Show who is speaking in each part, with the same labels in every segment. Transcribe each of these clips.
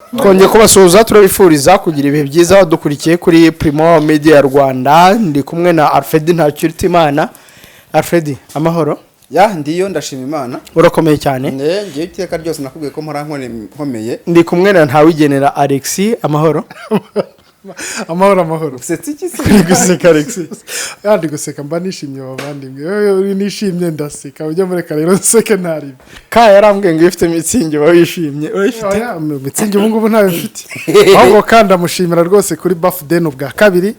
Speaker 1: twongeye kubasuhuza turabifuriza kugira ibihe byiza dukurikiye kuri Primo Media Rwanda. Ndi kumwe na Alfred Ntacyuritimana. Alfred, amahoro?
Speaker 2: Ya ndiyo ndashima Imana.
Speaker 1: Urakomeye cyane?
Speaker 2: Ngiye iteka ryose nakubwiye ko mpora nkomeye.
Speaker 1: Ndi kumwe na Ntawigenera Alexis. Amahoro?
Speaker 3: amahoro
Speaker 2: Usetse iki se?
Speaker 3: Guseka Alexis. Yandi guseka mba nishimye bavandimwe. Uri nishimye ndaseka. Ujya mureka rero nseke ntari.
Speaker 1: Ka yarambwiye ngo ifite mitsingi wishimye. Urayifite?
Speaker 3: Mitsingi ubu ngubu ntayo mfite. Ahubwo kandi amushimira rwose kuri birthday n'ubwa kabiri.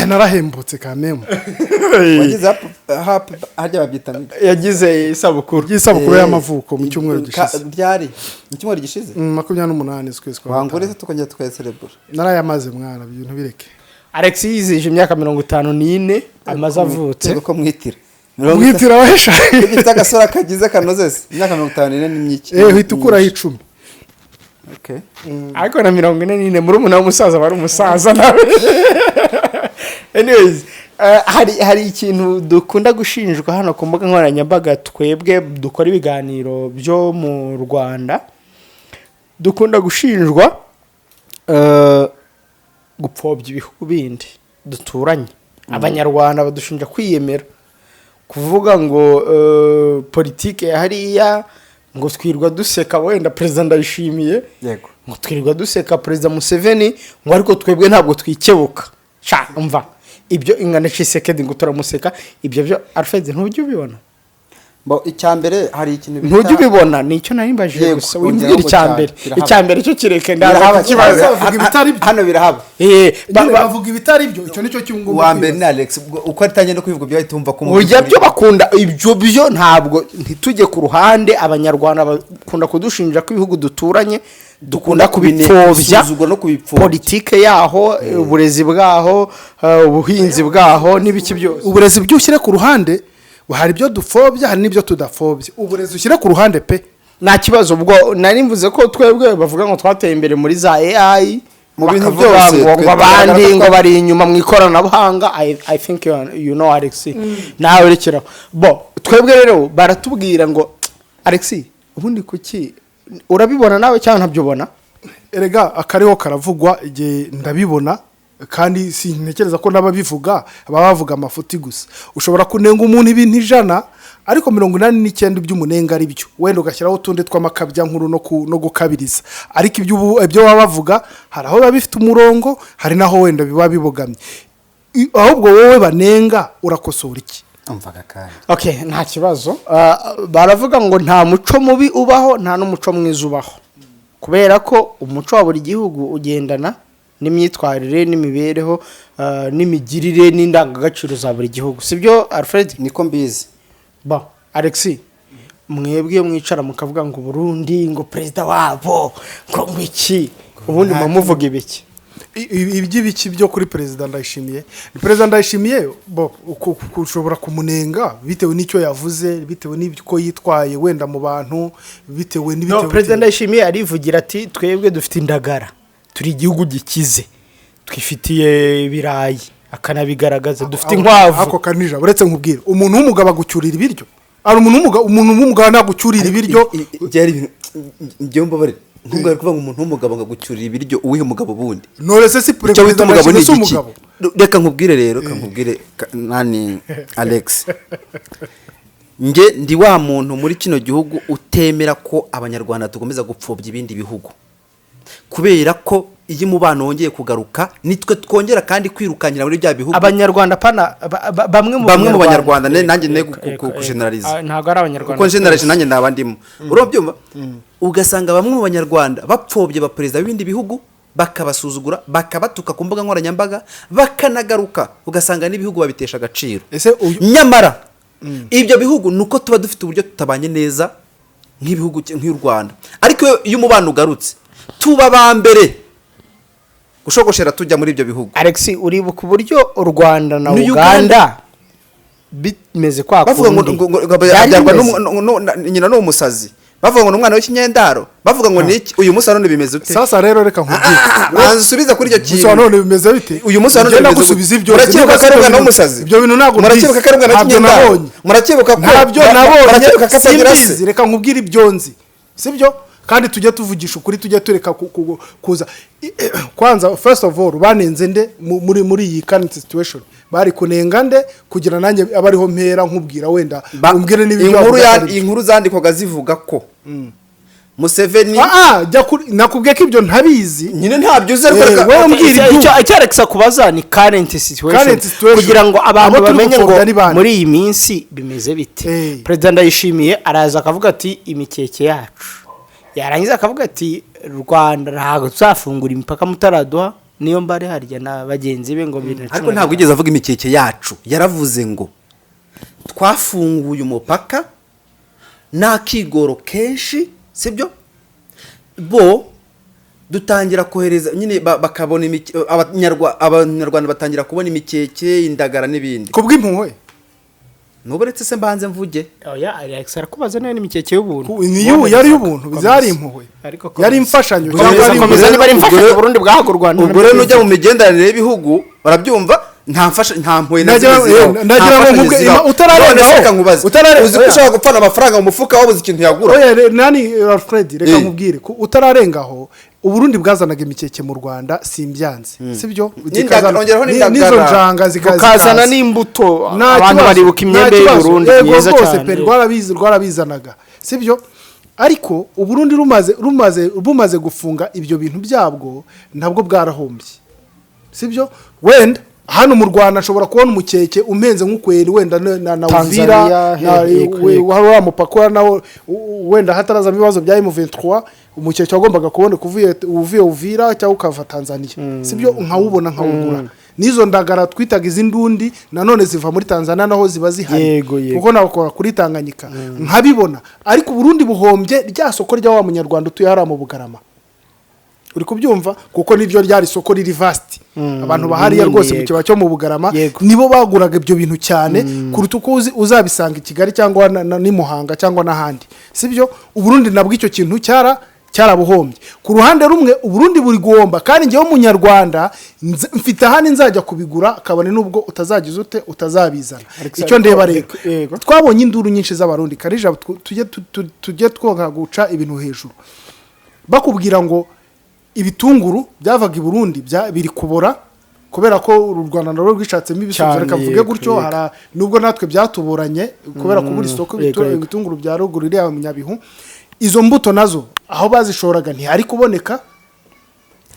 Speaker 3: Narahembutse kamemo.
Speaker 2: Wagize hajya babyita
Speaker 1: yagize isabukuru
Speaker 3: y'amavuko mu cyumweru gishize.
Speaker 2: Byari mu cyumweru gishize
Speaker 3: 28 z'ukwezi kwa.
Speaker 2: Wangure tukongera tukayacelebrate.
Speaker 3: Narayamaze mwana ibintu bireke.
Speaker 1: Alexis yizije imyaka 54 amaze avutse.
Speaker 2: Ko mwitira.
Speaker 3: Mwitira wahesha.
Speaker 2: Igita gasora kagize kanozese. Imyaka 54 ni myiki.
Speaker 3: Hitukura 10.
Speaker 2: Okay.
Speaker 1: Ariko na 44 muri umuna w'umusaza bari umusaza nawe. Anyways, hari ikintu dukunda gushinjwa hano ku mbuga nkoranyambaga twebwe dukora ibiganiro byo mu Rwanda. Dukunda gushinjwa gupfobya ibihugu bindi duturanye. Abanyarwanda badushinja kwiyemera. Kuvuga ngo politiki ya hariya ngo twirwa duseka wenda president Ndayishimiye.
Speaker 2: Yego.
Speaker 1: Ngo twirwa duseka president Museveni ngo ariko twebwe ntabwo twikebuka. Sha umva. Ibyo ingana Chisekedi ngo turamuseka ibyo byo Alfred ntujye ubibona.
Speaker 2: Bo icyambere hari ikintu
Speaker 1: bita ntujye ubibona nicyo narimbaje gusa wimbwira icyambere cyo kireke ndaza kibazo
Speaker 3: bavuga ibitari byo
Speaker 2: hano birahaba
Speaker 3: bavuga ibitari byo icyo nicyo cyungo
Speaker 2: wa mbere ni Alex uko atanye no kwivuga byo tumva ko
Speaker 1: ujya byo bakunda ibyo byo ntabwo ntitujye ku ruhande abanyarwanda bakunda kudushinja ko ibihugu duturanye dukunda kubipfobya politike yaho uburezi bwaho ubuhinzi bwaho n'ibiki byose
Speaker 3: uburezi byushyire ku ruhande hari ibyo dufobya hari n'ibyo tudafobya uburezi ushyire ku ruhande pe
Speaker 1: nta kibazo ubwo nari mvuze ko twebwe bavuga ngo twateye imbere muri za AI
Speaker 2: mu bintu byose
Speaker 1: ngo abandi ngo bari inyuma mu ikoranabuhanga. I think you know Alexis nawe rekera bo twebwe rero baratubwira ngo Alexis ubundi kuki urabibona nawe cyangwa ntabyubona?
Speaker 3: Erega akariho karavugwa igihe ndabibona kandi sintekereza ko nababivuga bavuga amafuti gusa. Ushobora kunenga umuntu ibintu 100 ariko 89 by'umunenga ari byo wenda ugashyiraho utunde tw'amakabya nkuru no gukabiriza ariko ibyo bavuga hari aho babifite umurongo hari naho wenda biba bibogamye. Ahubwo wowe banenga urakosora iki?
Speaker 2: Umvaga kandi
Speaker 1: okay nta kibazo. Baravuga ngo nta muco mubi ubaho nta n'umuco mwiza ubaho kubera ko umuco wa buri gihugu ugendana n'imyitwarire n'imibereho n'imigirire n'indangagaciro za buri gihugu. Sibyo Alfred?
Speaker 2: Niko mbizi.
Speaker 1: Ba Alexis mwebwe mwicara mukavuga ngo Burundi ngo president wabo ngo ngwiki ubundi muvuga ibiki?
Speaker 3: Iby'ibiki byo kuri president Ndayishimiye. President Ndayishimiye bo ushobora kumunenga bitewe n'icyo yavuze bitewe n'ibyo yitwaye wenda mu bantu bitewe n'ibitewe.
Speaker 1: No, president Ndayishimiye arivugira ati twebwe dufite indagara turi igihugu gikize twifitiye ibirayi akanabigaragaza dufite inkwavu.
Speaker 3: Ako kanija uretse nkubwira umuntu w'umugabo agucyurira ibiryo ari umuntu w'umugabo nagucyurira ibiryo
Speaker 2: byari byomba bare ntugare kuvuga umuntu w'umugabo ngagucyurira ibiryo uwihe mugabo bundi
Speaker 3: norese si president umugabo.
Speaker 2: Reka nkubwire rero kankubwire nani Alex nge ndi wa muntu muri kino gihugu utemera ko abanyarwanda tugomeza gupfobya ibindi bihugu kubera ko iyi mubano wongeye kugaruka nitwe twongera kandi kwirukanyira muri bya bihugu.
Speaker 1: Abanyarwanda pana bamwe mu
Speaker 2: banyarwanda nanjye ne ku generalize
Speaker 1: ntago ari abanyarwanda
Speaker 2: ko generalize nanjye ndabandimo urobyumva ugasanga bamwe mu banyarwanda bapfobye ba president b'ibindi bihugu bakabasuzugura bakabatuka ku mbuga nkoranyambaga bakanagaruka ugasanga n'ibihugu babitesha agaciro. Nyamara ibyo bihugu nuko tuba dufite uburyo tutabanye neza nk'ibihugu nk'u Rwanda ariko iyo umubano ugarutse tuba bambere gushogoshera tujya muri ibyo bihugu.
Speaker 1: Alexis uribuka uburyo u Rwanda na Uganda bimeze kwa
Speaker 2: bavuga ngo nyina no umusazi bavuga ngo umwana w'ikinyendaro bavuga ngo niki uyu musa none bimeze ute?
Speaker 3: Sasa rero reka nkubwire
Speaker 2: bansubiza kuri icyo kintu
Speaker 3: musa none bimeze bite
Speaker 2: uyu musa none
Speaker 3: nagusubiza ibyo
Speaker 2: murakebuka karibwa no umusazi
Speaker 3: ibyo bintu ntago
Speaker 2: murakebuka karibwa no kinyendaro murakebuka
Speaker 3: ntabyo nabonye
Speaker 2: murakebuka katagira se
Speaker 3: reka nkubwire ibyo nzi sibyo kandi tujye tuvugisha ukuri, tujye tureka kuza kwanza. First of all, banenze nde muri iyi current situation, bari kunenga nde kugira nanjye abariho mpera nkubwira wenda umbwire n'ibyo
Speaker 2: inkuru zandikwaga zivuga ko Museveni
Speaker 3: nakubwiye ko ibyo ntabizi
Speaker 2: nyine ntabyo uze reka
Speaker 3: wewe mbwira
Speaker 1: icyo Alexa kubaza ni current situation kugira ngo abantu bamenye ngo muri iyi minsi bimeze bite. President Ndayishimiye araza akavuga ati imikeke yacu, yarangiza akavuga ati Rwanda ntabwo tuzafungura imipaka mutaraduha, niyo mbare harya na bagenzi be ngo
Speaker 2: ariko ntabwo igeze avuga imikeke yacu, yaravuze ngo twafunguye umupaka nakigoro kenshi, sibyo bo dutangira kohereza nyine bakabona abanyarwanda batangira kubona imikeke, indagara n'ibindi
Speaker 3: kubw'impuhwe.
Speaker 2: Nuburetse se mbanze mvuge
Speaker 1: oya Alex arakubaza nayo n'imikeke y'ubuntu,
Speaker 3: niyo yari y'ubuntu, bizari impuhwe, yari imfashanyo cyangwa ari
Speaker 1: imfashanyo, bari imfashanyo Burundi bwahaga u Rwanda.
Speaker 2: ubwo rero nujya mu migenderanire y'ibihugu barabyumva, nta mpuhwe
Speaker 3: nagira ngo utararengaho
Speaker 2: uzi ko ushaka gupfana amafaranga mu mufuka wabuze ikintu yagura.
Speaker 3: Oya nani Alfred, reka nkubwire ko utararengaho Uburundi bwazanaga imikeke mu Rwanda simbyanze, sibyo nizo njanga
Speaker 1: zikazana n'imbuto, abantu baribuka imyembe y'u Burundi myiza cyane
Speaker 3: rwarabizanaga, sibyo. Ariko Uburundi bumaze gufunga ibyo bintu byabwo ntabwo bwarahombye, sibyo. Wenda hano mu Rwanda ashobora kubona umukeke umenze nk'ukweri wenda na Uvira wa mupaka nawo wenda hataraza ibibazo bya M23, umukeke wagombaga kubona kuvuye Uvira cyangwa ukava Tanzania, sibyo, nkawubona nkawugura. Nizo ndagara twitaga izindundi nanone ziva muri Tanzania naho ziba zihari kuko nabakora kuri Tanganyika nkabibona. Ariko Burundi buhombye rya soko rya wa munyarwanda utuye hari mu Bugarama, uri kubyumva, kuko niryo ryari soko riri vast, abantu bahari ya rwose mu kiba cyo mu Bugarama nibo baguraga ibyo bintu cyane kuruta uko uzabisanga i Kigali cyangwa ni Muhanga cyangwa n'ahandi, sibyo. Uburundi nabwo icyo kintu cyarabuhombye. Ku ruhande rumwe Uburundi buri guhomba, kandi ngewe umunyarwanda mfite ahandi nzajya kubigura, kabone nubwo utazagize utazabizana. Icyo ndeba rero twabonye induru nyinshi z'abarundi, karija tujye twonka guca ibintu hejuru, bakubwira ngo ibitunguru byavaga i Burundi biri kubora kubera ko u Rwanda naro rwishatsemo ibisubizo, reka mvuge gutyo. Nubwo natwe byatuboranye kubera ko buri soko ibitunguru bya ruguru iri Munyabihu, izo mbuto nazo aho bazishoraga ntihari kuboneka,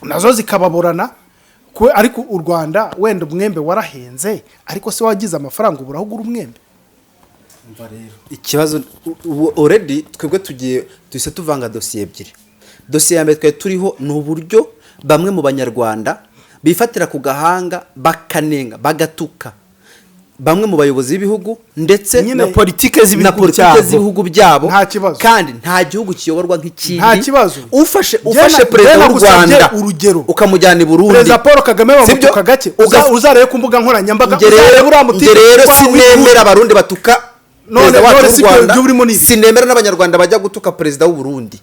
Speaker 3: nazo zikababorana. Ariko u Rwanda wenda umwembe warahenze, ariko se wagize amafaranga ubura ahugura umwembe.
Speaker 2: Ikibazo already twebwe duhise tuvanga dosiye ebyiri. Dosiye ya mbere twari turiho ni uburyo bamwe mu banyarwanda bifatira ku gahanga bakanenga bagatuka bamwe mu bayobozi b'ibihugu ndetse
Speaker 1: na politike
Speaker 2: z'ibihugu byabo, kandi nta gihugu kiyoborwa nk'ikindi. Ufashe perezida w'u Rwanda ukamujyana i Burundi,
Speaker 3: Perezida Paul Kagame bamutuka gake, uzareye ku mbuga nkoranyambaga,
Speaker 2: rero sinemera abarundi batuka perezida wacu w'u Rwanda, sinemera n'abanyarwanda bajya gutuka perezida w'u Burundi.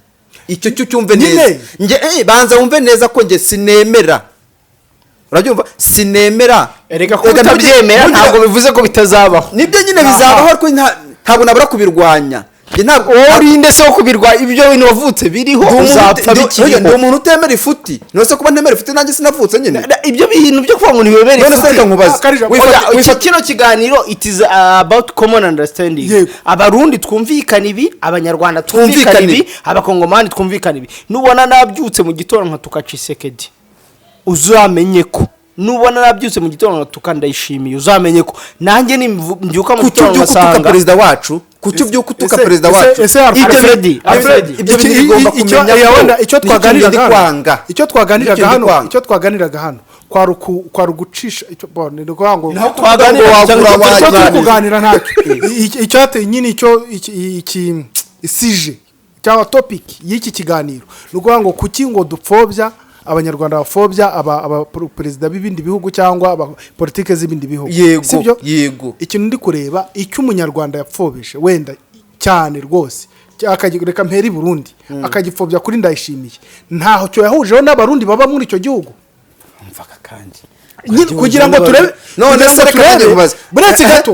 Speaker 2: Icyo cyumve neza, banza wumve neza ko nge sinemera. Urabyumva, sinemera.
Speaker 1: Erega ko utabyemera ntabwo bivuze ko bitazabaho.
Speaker 2: Nibyo nyine bizabaho, ariko ntabwo nabura kubirwanya. Ntabwo
Speaker 1: urinde so kubirwa ibyo bintu wavutse biriho uzapfa bikiri.
Speaker 2: Ndi umuntu utemera ifuti, nose kuba ntemera ifuti nanjye sinavutse nyine.
Speaker 1: Ibyo bintu byo kuvuga ngo ntibebere ifuti.
Speaker 2: None se nkubaza
Speaker 1: kino kiganiro it is about common understanding. Abarundi twumvikana ibi, abanyarwanda twumvikana ibi, abakongomani twumvikana ibi. Nubona nabyutse mu gitondo nka tukacisekedi, uzamenye ko nubona nabyutse mu gitondo nka tukandayishimiye, uzamenye ko nanjye nimbyuka mu gitondo ngasanga
Speaker 2: perezida wacu kucyubyuka utuka perezida wacu.
Speaker 3: Ibyo bigomba kumenya icyo twaganiraga hano kwa rugucisha icyo bone ngo kuganira ntacyo icyate nyine iki isije cyangwa topic y'iki kiganiro nuko ngo kuki ngo dupfobya abanyarwanda bafobya aba perezida b'ibindi bihugu cyangwa aba politike z'ibindi bihugu,
Speaker 2: sibyo? Yego,
Speaker 3: ikintu ndi kureba icyo umunyarwanda yapfobeshe wenda cyane rwose akagireka mperi Burundi akagipfobya kuri Ndayishimiye, ntaho cyo yahujeho n'abarundi baba muri icyo gihugu.
Speaker 2: Umvaka kandi
Speaker 3: kugira ngo turebe
Speaker 2: none se reka njye kubaza
Speaker 3: buretse gato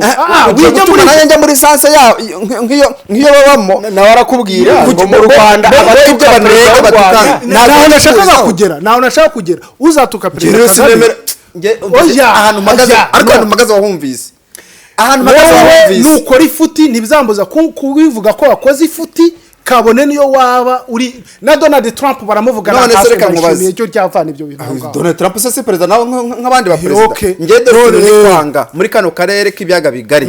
Speaker 2: wijya muri nanjye muri sanse ya nk'iyo babamo
Speaker 1: nawe arakubwira ngo mu Rwanda
Speaker 2: abaturage banenga batukana
Speaker 3: naho nashaka kugera uzatuka perezida
Speaker 2: ahantu magaze wahumvise ahantu magaze wahumvise
Speaker 3: nukora ifuti ntibizambuza kubivuga ko wakoze ifuti kabone niyo waba uri na Donald Trump baramuvuga
Speaker 2: none se reka mubaze
Speaker 3: icyo cyavana ibyo bintu
Speaker 2: Donald Trump se perezida nawe nk'abandi ba perezida ngende rero kwanga muri kano karere k'ibyaga bigari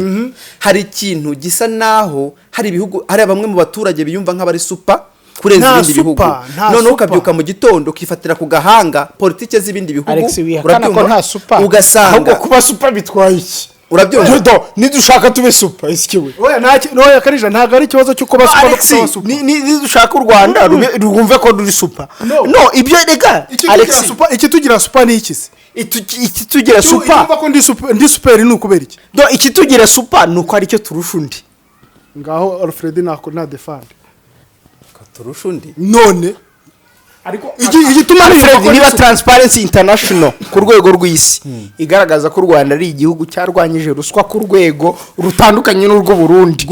Speaker 2: hari ikintu gisa naho hari ibihugu hari bamwe mu baturage biyumva nk'abari super kurenza ibindi bihugu none ukabyuka mu gitondo ukifatira ku gahanga politike z'ibindi bihugu
Speaker 1: urabyumva
Speaker 2: ugasanga
Speaker 1: ahubwo kuba super bitwaye iki
Speaker 2: urabyumva
Speaker 1: nidushaka tube super isikiwe
Speaker 3: oya karija ntago ari ikibazo cyo kuba super
Speaker 1: nidushaka u Rwanda rwumve ko ruri super no ibyo rega
Speaker 3: iki tugira super ni iki se
Speaker 1: iki tugira super
Speaker 3: yumva ko ndi super ni ukubera iki
Speaker 1: do iki tugira super nuko ari cyo turusha undi
Speaker 3: ngaho Alfred nako na defend
Speaker 2: turusha undi
Speaker 3: none
Speaker 1: ariko igituma niba Transparency International ku rwego rw'isi igaragaza ko u Rwanda ari igihugu cyarwanyije ruswa ku rwego rutandukanye n'urwo Burundi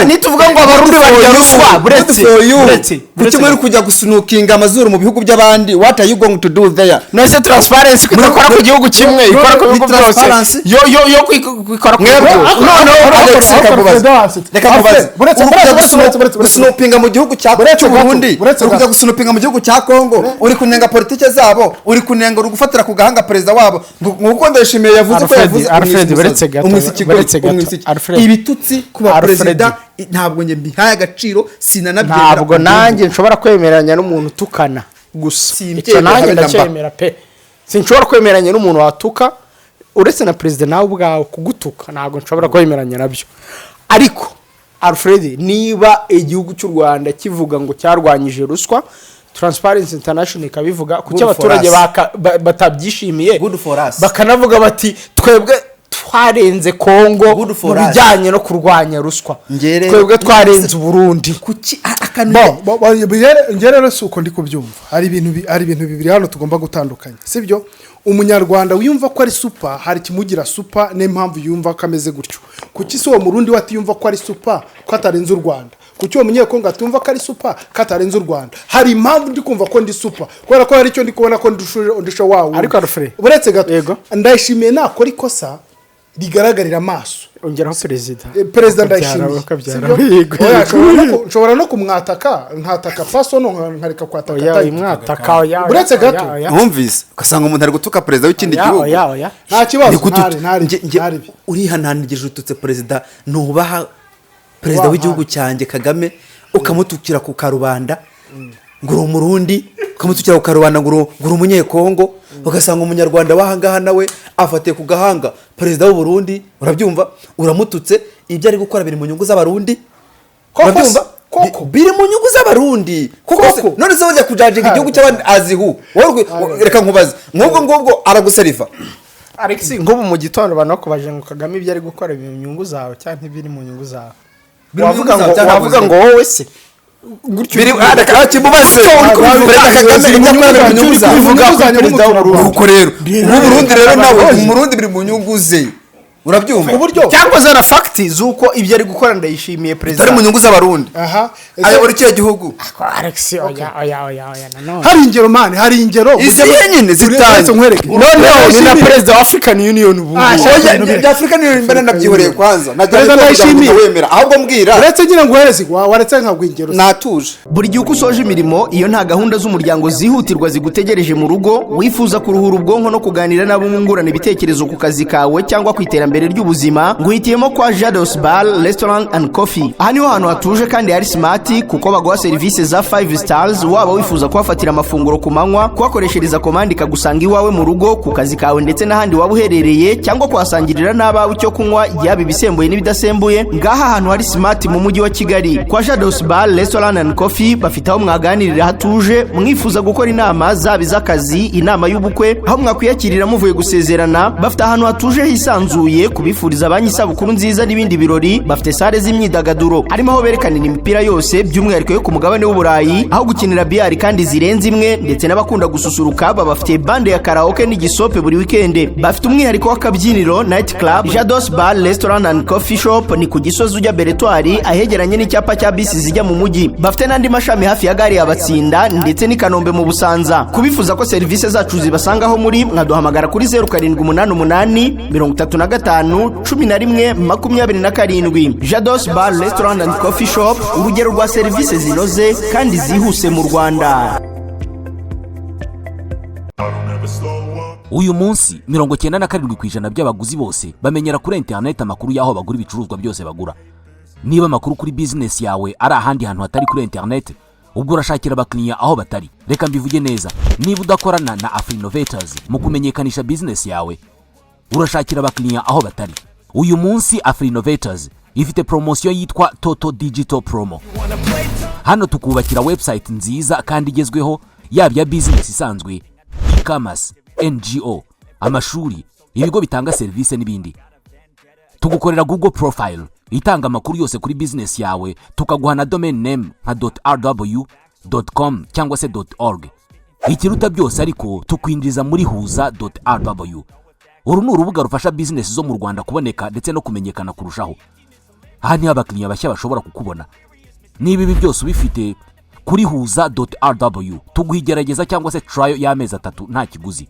Speaker 1: nituvuga ngo abarundi barya ruswa buretse
Speaker 2: muri kujya gusunukinga amazuru mu bihugu by'abandi what are you going to do there
Speaker 1: nose Transparency ikora ku gihugu kimwe ikora ku bihugu byose yo kwikora ku
Speaker 2: reka gusunupinga mu gihugu cya Burundi urukujya gusunupinga mu gihugu cya Kongo uri kunenga politike zabo uri kunenga urugufatira ku gahanga perezida wabo nguko ndashimiye yavuze ko yavuze
Speaker 1: baretse gato
Speaker 2: ibitutsi ku perezida ntabwo nge mbihaye agaciro sinanabyemera
Speaker 1: ntabwo nanjye nshobora kwemeranya n'umuntu utukana gusa icyo nanjye ndacyemera pe sinshobora kwemeranya n'umuntu watuka uretse na perezida nawe ubwawe kugutuka ntabwo nshobora kwemeranya nabyo ariko Alfred niba igihugu cy'u Rwanda kivuga ngo cyarwanyije ruswa Transparency International ikabivuga kuki abaturage batabyishimiye bakanavuga bati twebwe twarenze Kongo mu bijyanye no kurwanya ruswa twebwe twarenze Burundi
Speaker 2: kuki
Speaker 3: ngerero suko ndi kubyumva hari ibintu bibiri hano tugomba gutandukanya sibyo umunyarwanda wiyumva ko ari super hari kimugira super n'impamvu yumva ko ameze gutyo kuki so murundi watiyumva ko ari super ko atarenze u Rwanda kuki uwo munyekongo atumva ko ari super ko atarenze u Rwanda hari impamvu ndi kumva ko ndi super kubera ko hari icyo ndi kubona ko ndusho wawe
Speaker 1: ariko Alfred
Speaker 3: buretse gato ndayishimiye nakora ikosa rigaragarira amaso
Speaker 1: ongeraho
Speaker 3: perezida ndayishimiye nshobora no kumwataka nkataka faso no nkareka kwataka buretse gato
Speaker 2: wumvise ugasanga umuntu ari gutuka perezida w'ikindi gihugu
Speaker 3: nta kibazo ntari
Speaker 2: urihananirije ututse perezida nubaha perezida w'igihugu cyanjye Kagame ukamutukira ku karubanda ngo uri umurundi ukamutukira ku karubanda ngo uri umunyekongo ugasanga umunyarwanda wahangaha nawe afatiye ku gahanga perezida w'u Burundi urabyumva uramututse ibyo ari gukora biri mu nyungu z'abarundi urabyumva biri mu nyungu z'abarundi koko none se wajya kujajinga igihugu cy'abandi azihu reka nkubaze ngubwo araguseriva
Speaker 1: Alex nk'ubu mu gitondo banakubaje ngo Kagame ibyo ari gukora biri mu nyungu zawe cyangwa ibiri mu nyungu zawe wavuga ngo wowe se
Speaker 2: biri adaka kimubaze uko rero mu Burundi rero nawe mu Burundi biri mu nyungu ze urabyumva
Speaker 1: cyangwa zana facts zuko ibyo ari gukora ndayishimiye perezida
Speaker 2: ari mu nyungu z'abarundi ayobora iki gihugu
Speaker 1: Alex oya
Speaker 3: hari ingero mani hari ingero
Speaker 2: isi nyine zitanye
Speaker 1: none ni na perezida wa African Union ubu
Speaker 2: ya African Union mbere nabyihoreye kwanza
Speaker 3: ndayishimiye
Speaker 2: wemera ahubwo mbwira
Speaker 3: uretse nyine nguhereze waretse nkabwo ingero
Speaker 2: natuje
Speaker 4: buri gihe uko usoje imirimo iyo nta gahunda z'umuryango zihutirwa zigutegereje mu rugo wifuza kuruhura ubwonko no kuganira nabo mwungurana ibitekerezo ku kazi kawe cyangwa ku iterambere ry'ubuzima nguhitiyemo kwa Jados Bar Restaurant and Coffee aha niho hantu hatuje kandi hari smart kuko baguha serivisi za 5 stars waba wifuza kuhafatira amafunguro ku manywa kuhakoreshereza komandi kagusanga iwawe mu rugo ku kazi kawe ndetse n'ahandi waba uherereye cyangwa kuhasangirira n'abawe icyo kunywa yaba ibisembuye n'ibidasembuye ngaha ahantu hari smart mu mujyi wa Kigali kwa Jados Bar Restaurant and Coffee bafite aho mwaganirira hatuje mwifuza gukora inama zaba iz'akazi inama y'ubukwe aho mwakwiyakirira muvuye gusezerana bafite ahantu hatuje hisanzuye Huye kubifuriza abanyi isabukuru nziza n'ibindi birori. Bafite sale z'imyidagaduro harimo aho berekanira imipira yose by'umwihariko yo ku mugabane w'Uburayi, aho gukinira biyari kandi zirenze imwe, ndetse n'abakunda gususuruka babafite bande ya karaoke n'igisope buri weekend. Bafite umwihariko w'akabyiniro night club, Jados Bar Restaurant and Coffee Shop ni ku Gisozi ujya Beretwari ahegeranye n'icyapa cya bisi zijya mu mujyi. Bafite n'andi mashami hafi ya gare ya Batsinda ndetse n'i Kanombe mu Busanza. Kubifuza ko serivisi zacu zibasangaho muri, mwaduhamagara kuri 0788 35 11 27. Jados Bar Restaurant and Coffee Shop, urugero rwa serivisi zinoze kandi zihuse mu Rwanda.
Speaker 5: Uyu munsi 97% by'abaguzi bose bamenyera kuri internet amakuru y'aho bagura ibicuruzwa byose bagura. Niba amakuru kuri business yawe ari ahandi hantu hatari kuri internet, ubwo urashakira abakiriya aho batari. Reka mbivuge neza, niba udakorana na Afrinnovators mu kumenyekanisha business yawe, urashakira abakiriya aho batari. Uyu munsi Afrinnovators ifite promotion yitwa Total Digital Promo. Hano tukubakira website nziza kandi igezweho, yaba ya business isanzwe, e-commerce, NGO, amashuri, ibigo bitanga service n'ibindi. Tugukorera Google profile itanga amakuru yose kuri business yawe, tukaguha na domain name nka .rw.com cyangwa se .org. Ikiruta byose ariko tukwinjiza muri huza.rw. Uru ni urubuga rufasha business zo mu Rwanda kuboneka ndetse no kumenyekana kurushaho. Aha ni abakiriya bashya bashobora kukubona. Niba ibi byose ubifite kuri huza.rw, tuguhigerageza cyangwa se trial y'amezi 3 nta kiguzi.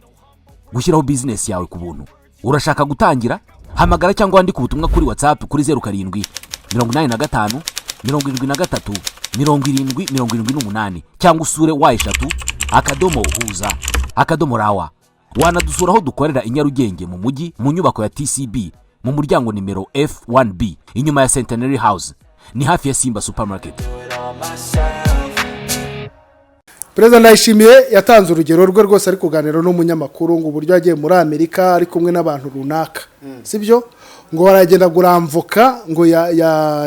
Speaker 5: Gushyiraho business yawe ku buntu. Urashaka gutangira? Hamagara cyangwa wandika ubutumwa kuri WhatsApp kuri 07 85 73 70 cyangwa usure y3.huza.rawa. Wanadusura aho dukorera i Nyarugenge mu mujyi mu nyubako ya TCB mu muryango nimero F1B inyuma ya Centenary House, ni hafi ya Simba Supermarket.
Speaker 3: Perezida Ndayishimiye yatanze urugero rwe rwose ari kuganira n'umunyamakuru ngo uburyo yagiye muri Amerika ari kumwe n'abantu runaka, sibyo ngo baragenda guramvuka ngo ya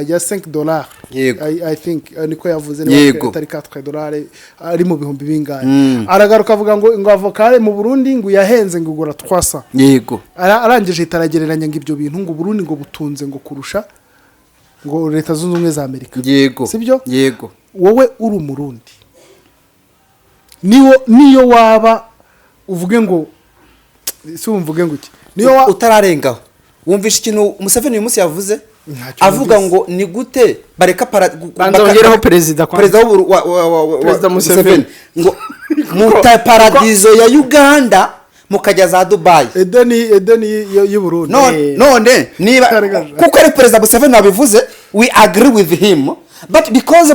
Speaker 3: $5.
Speaker 2: Yego.
Speaker 3: I think niko yavuze niba atari $4 ari mu bihumbi bingahe. Aragaruka avuga ngo avokale mu Burundi ngo yahenze ngo gura 300.
Speaker 2: Yego.
Speaker 3: Arangije itaragereranya ngo ibyo bintu ngo Burundi ngo butunze ngo kurusha ngo leta zunze ubumwe za Amerika.
Speaker 2: Yego.
Speaker 3: Sibyo?
Speaker 2: Yego.
Speaker 3: Wowe uri umurundi, niyo waba uvuge ngo si umvuge ngo iki, niyo
Speaker 2: utararengaho wumvisha ikintu Museveni uyu munsi yavuze, avuga ngo ni gute bareka
Speaker 1: banzongereho perezida
Speaker 2: Museveni ngo muta paradizo ya Uganda mukajya za Dubai,
Speaker 3: Edeni y'u Burundi.
Speaker 2: None niba kuko ari perezida Museveni wabivuze, we agree with him, but because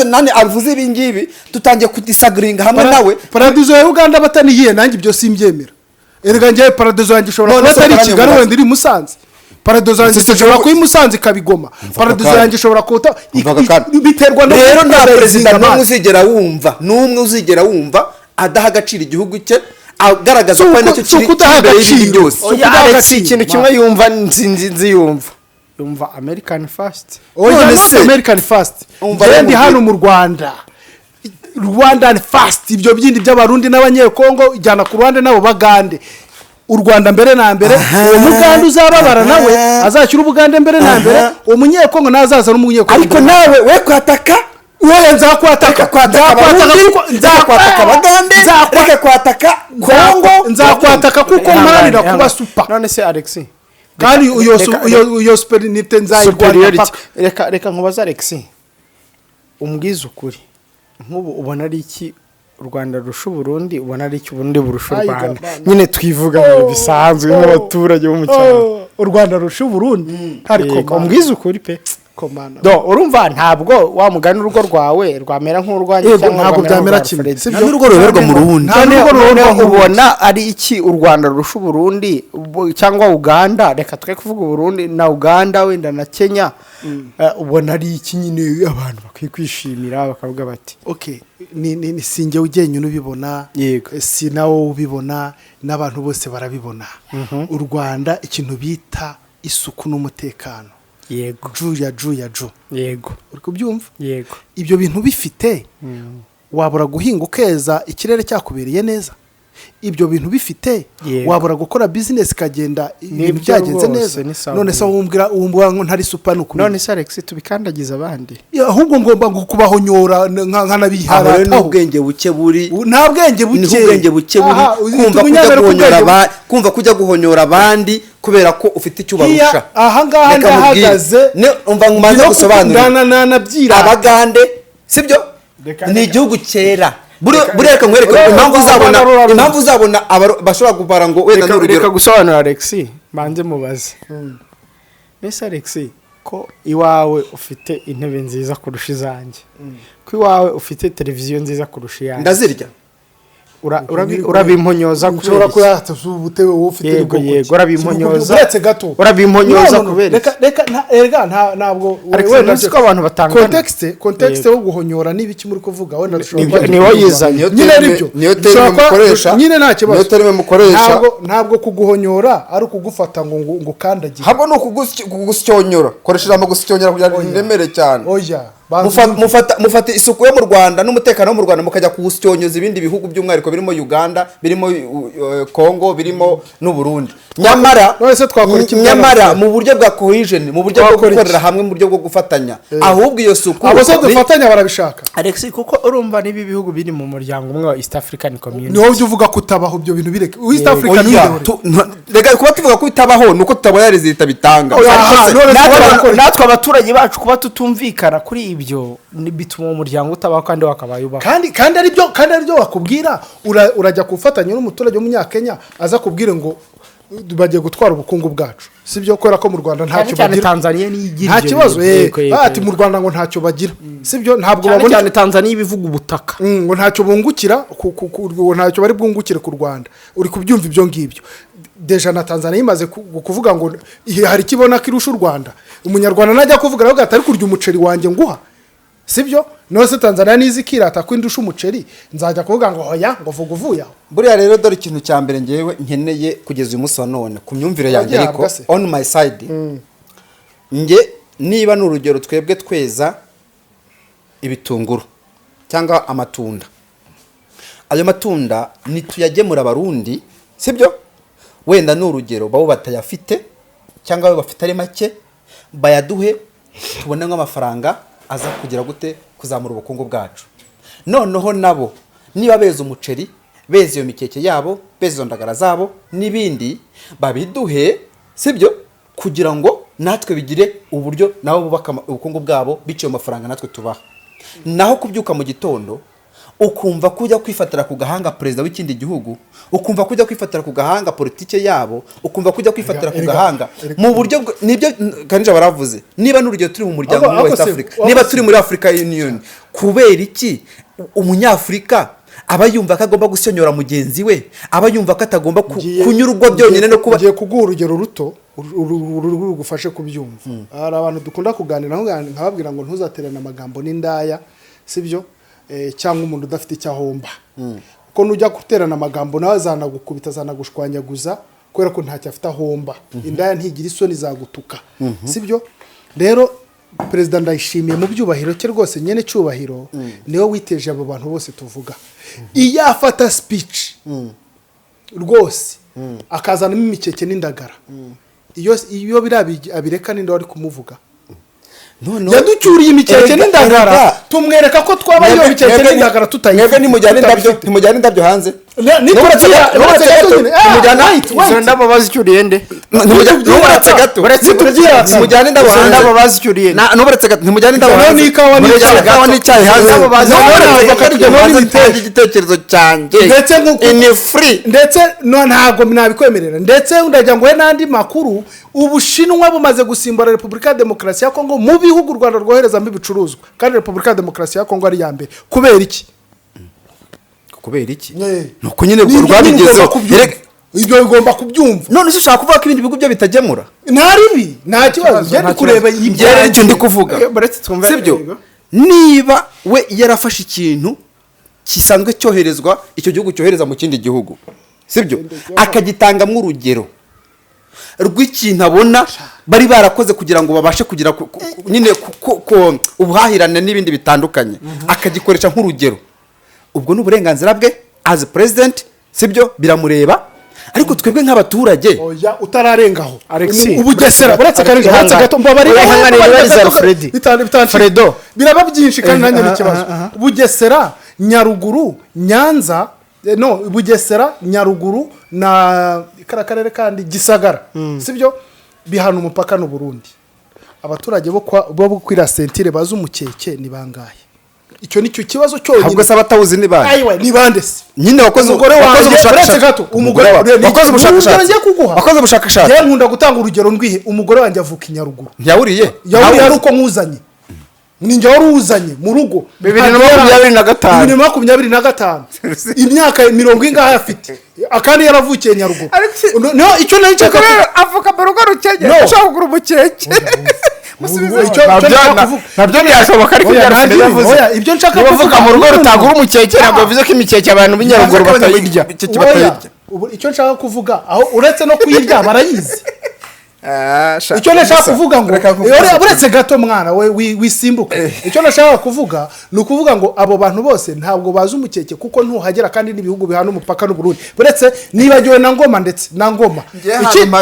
Speaker 2: nani avuze ibingibi tutangiye kudisagringa hamwe nawe.
Speaker 3: Paradizo ya Uganda batanihiye nanjye byo simbyemera. Erega ngiye paradizo yanjye ishobora kuba atari Kigali wenda iri Musanze. Paradizo yanjye ishobora kuba Musanze kabigoma. Paradizo yanjye ishobora kuba biterwa no
Speaker 2: rero nta perezida n'umwe uzigera wumva adaha agaciro igihugu cye, agaragaza ko nacyo kiri imbere y'ibindi byose.
Speaker 1: Alex ikintu kimwe yumva nzinzi yumva American First.
Speaker 3: American First. Ndi hano mu Rwanda First. Ibyo byindi by'abarundi n'abanyekongo ijyana ku Rwanda nabo bagande. U Rwanda mbere na mbere, uwo muganda uzababara nawe azashyira ubugande mbere na mbere, umunyekongo nazaza n'umunyekongo.
Speaker 2: Ariko nawe we kwataka
Speaker 3: wowe nzakwataka
Speaker 2: abagande, reka kwataka Kongo,
Speaker 3: nzakwataka kuko mparira kuba super.
Speaker 1: None se Alex
Speaker 3: kandi uyo superinite nzayirwanya.
Speaker 1: Reka nkubaza Alex, umbwiza ukuri, nk'ubu ubona ari iki u Rwanda rusha Burundi, ubona ari iki Burundi burusha u Rwanda? Nyine twivuga bisanzwe nk'abaturage bo mu cyaro.
Speaker 3: U Rwanda rusha Burundi
Speaker 1: ariko umbwiza ukuri pe. Urumva ntabwo wa mugani urugo rwawe rwamera nk'urwanjye cyangwa
Speaker 3: ntabwo byamera kimwe,
Speaker 2: sibyo? N'urugo ruberwa mu Burundi.
Speaker 1: Ubona ari iki u Rwanda rusha Burundi cyangwa Uganda? Reka twe kuvuga Burundi na Uganda wenda na Kenya. Ubona ari iki nyine abantu bakwiye kwishimira bakavuga bati
Speaker 3: okay, ni singe ugenye unubibona, si nawo ubibona, n'abantu bose barabibona. U Rwanda ikintu bita isuku n'umutekano.
Speaker 1: Yego.
Speaker 3: Juya.
Speaker 1: Yego.
Speaker 3: Uri kubyumva?
Speaker 1: Yego.
Speaker 3: Ibyo bintu bifite wabura guhinga ukeza ikirere cyakubereye neza. ibyo bintu bifite
Speaker 1: Yego.
Speaker 3: wabura gukora business ikagenda ibintu
Speaker 1: Nibyo
Speaker 3: byagenze
Speaker 1: rwose,
Speaker 3: neza
Speaker 1: ni sawa.
Speaker 3: none se wumvira ngo ntari super n'ukuri
Speaker 1: none se Alex tubikandagiza abandi
Speaker 3: ahubwo ngomba kubahonyora nkanabihara
Speaker 2: n'ubwenge buke buri
Speaker 3: nta bwenge buke
Speaker 2: niho ubwenge buke buri kumva kujya guhonyora abandi kubera ko ufite icyo ubarusha
Speaker 3: aha ngaha ndahagaze
Speaker 2: umva ngumaze gusobanurira
Speaker 3: nabyira
Speaker 2: abagande sibyo ni igihugu cyera bureka nkwereke impamvu uzabona bashobora kubara ngo wenda n'urugero
Speaker 1: reka gusobanura Alex banze mubaze mbese Alex ko iwawe ufite intebe nziza kurusha izanjye ko iwawe ufite televiziyo nziza kurusha iyanjye
Speaker 2: ndazirya
Speaker 1: urabimponyoza
Speaker 3: ushobora kuyata ubute wowe ufite
Speaker 1: yego urabimponyoza
Speaker 3: uretse gato
Speaker 1: urabimponyoza kubera
Speaker 3: reka ntabwo
Speaker 1: wenda siko abantu batangana
Speaker 3: context yo guhonyora nibiki muri kuvuga wenda
Speaker 1: niho yizanye
Speaker 3: nyine aribyo
Speaker 2: niyo terme mukoresha
Speaker 3: nyine nta kibazo
Speaker 2: niyo terme mukoresha
Speaker 3: ntabwo kuguhonyora ari ukugufata ngo kandagira
Speaker 2: habo no kugusyonyora koresheje amagusyonyora kugira ngo ndemere cyane
Speaker 3: oya
Speaker 2: mufata isuku yo mu Rwanda n'umutekano wo mu Rwanda mukajya kuwusyonyoza ibindi bihugu by'umwihariko birimo Uganda birimo Congo birimo n'u Burundi nyamara mu buryo bwa cohesion mu buryo bwo gukorera hamwe mu buryo bwo gufatanya ahubwo iyo suku
Speaker 3: abo se dufatanya barabishaka
Speaker 1: Alex kuko urumva nibi bihugu biri mu muryango umwe wa East African Community
Speaker 3: niho uvuga kutabaho ibyo bintu bireke East African
Speaker 2: rega kuba tuvuga ko itabaho nuko tutabona resultat bitanga
Speaker 1: natwe abaturage bacu kuba tutumvikana kuri ibyo bituma umuryango utabaho kandi wakabayubaho
Speaker 3: kandi aribyo bakubwira urajya kufatanya n'umuturage w'umunyakenya aza kubwire ngo bagiye gutwara ubukungu bwacu sibyo kubera ko mu Rwanda ntacyo bagira
Speaker 1: Tanzania niyigira
Speaker 3: nta kibazo ati mu Rwanda ngo ntacyo bagira sibyo ntabwo
Speaker 1: babona cyane Tanzania ibivuga ubutaka
Speaker 3: ngo ntacyo bungukira ntacyo bari bwungukire ku Rwanda uri kubyumva ibyo ngibyo deja na Tanzania imaze kuvuga ngo hari kibona kirusha u Rwanda umunyarwanda najya kuvuga rero gatari kurya umuceri wanjye nguha sibyo nose Tanzania nizikirata kwindusha umuceri nzajya kuvuga ngo hoya ngo vuga uvuya
Speaker 2: buriya rero dore ikintu cya mbere ngewe nkeneye kugeza uyu munsi wa none ku myumvire yanjye ariko on my side nge niba n'urugero twebwe tweza ibitunguru cyangwa amatunda ayo matunda nituyagemura abarundi sibyo wenda n'urugero babo batayafite cyangwa babo bafite ari make bayaduhe tubone nk'amafaranga aza kugira gute kuzamura ubukungu bwacu noneho nabo niba beza umuceri beza iyo mikeke yabo beza izo ndagara zabo n'ibindi babiduhe sibyo kugira ngo natwe bigire uburyo nabo bubaka ubukungu bwabo biciye amafaranga natwe tubaha naho kubyuka mu gitondo ukumva kujya kwifatira ku gahanga perezida w'ikindi gihugu ukumva kujya kwifatira ku gahanga politike yabo ukumva kujya kwifatira ku gahanga mu buryo nibyo kanija baravuze niba n'urugero turi mu muryango wa West Africa niba turi muri Africa Union kubera iki umunyafrika aba yumva ko agomba gusyonyora mugenzi we aba yumva ko atagomba kunyurwa byonyine no kuba
Speaker 3: ngiye kuguha urugero ruto rugufashe kubyumva hari abantu dukunda kuganira nkababwira ngo ntuzaterane amagambo n'indaya sibyo cyangwa umuntu udafite icyahomba kuko nujya guterana amagambo nawe azanagukubita azanagushwanyaguza kubera ko ntacyo afite ahomba indaya ntigira isoni zagutuka sibyo rero perezida ndayishimiye mu byubahiro cye rwose nyene cyubahiro niwe witeje abo bantu bose tuvuga iyo afata speech rwose akazanamo imikeke n'indagara iyo birabireka ninde wari kumuvuga yaducyuriye imikeke n'indagara tumwereka ko twaba iyo mikeke n'indagara tutayifite
Speaker 2: nimujyana indabyo hanze
Speaker 1: izo ndabo bazicyuriye nde
Speaker 2: nuburatse gato nimujyana indabo
Speaker 1: bazicyuriye
Speaker 2: nuburatse gato nimujyana indabo hanze
Speaker 3: n'ikawa
Speaker 2: n'icyayi hanze igitekerezo cyanjye
Speaker 3: ndetse
Speaker 2: ni free
Speaker 3: ndetse ntabwo nabikwemerera ndetse ndagira ngo we n'andi makuru Ubushinwa bumaze gusimbura Repubulika ya Demokarasi ya Kongo mu bihugu u Rwanda rwoherezamo ibicuruzwa kandi Repubulika ya Demokarasi ya Kongo ari ya mbere kubera iki
Speaker 2: nuko nyine rwabigezeho
Speaker 3: ibyo bigomba kubyumva
Speaker 2: none se ushaka kuvuga ko ibindi bihugu byo bitagemura
Speaker 3: nta ribi nta kibazo ndi kureba
Speaker 2: ibyera icyo ndi kuvuga sibyo niba we yarafashe ikintu kisanzwe cyoherezwa icyo gihugu cyohereza mu kindi gihugu sibyo akagitangamwe urugero rw'ikintu abona bari barakoze kugira ngo babashe kugira nyine ubuhahirane n'ibindi bitandukanye akagikoresha nk'urugero ubwo n'uburenganzira bwe as president sibyo biramureba ariko twebwe nk'abaturage
Speaker 3: oya utararengaho
Speaker 1: Alexis
Speaker 3: ubugesera uretse kandi uretse gato
Speaker 1: Fredo
Speaker 3: biraba byinshi kandi nanjye n'ikibazo Bugesera Nyaruguru Nyanza no Bugesera Nyaruguru na karere kandi Gisagara sibyo bihana umupaka n'u Burundi abaturage bo kwira sentire baza umukeke ni bangahe icyo nicyo kibazo cyonyine
Speaker 2: ahubwo se abatawuzi ni bande
Speaker 3: ayiwe ni bande se
Speaker 2: nyine wakoze ubushakashatsi
Speaker 3: umugore
Speaker 2: wakoze ubushakashatsi
Speaker 3: je nkunda gutanga urugero ndwihe umugore wanjye avuka i Nyaruguru
Speaker 2: yawuriye
Speaker 3: ari uko nkuzanye ninjye wari uzanye mu rugo
Speaker 1: 2025
Speaker 3: imyaka 70 ingahe afite akandi yaravukiye Nyaruguru no icyo nayo cyaka
Speaker 6: avuka mu rugo rukeye ushaka kugura umukeke
Speaker 1: nabyo byashoboka ariko
Speaker 3: oya ibyo nshaka
Speaker 1: kuvuga mu rugo rutagura umukeke ntabwo bivuze ko imikeke abantu b'inyaruguru batayirya
Speaker 3: icyo nshaka kuvuga aho uretse no kuyirya barayizi icyo nashaka kuvuga ngo uretse gato mwana we wisimbuka icyo nashaka kuvuga ni ukuvuga ngo abo bantu bose ntabwo bazi umukeke kuko ntuhagera kandi n'ibihugu bihana umupaka n'u Burundi uretse nibagiwe na Ngoma ndetse na Ngoma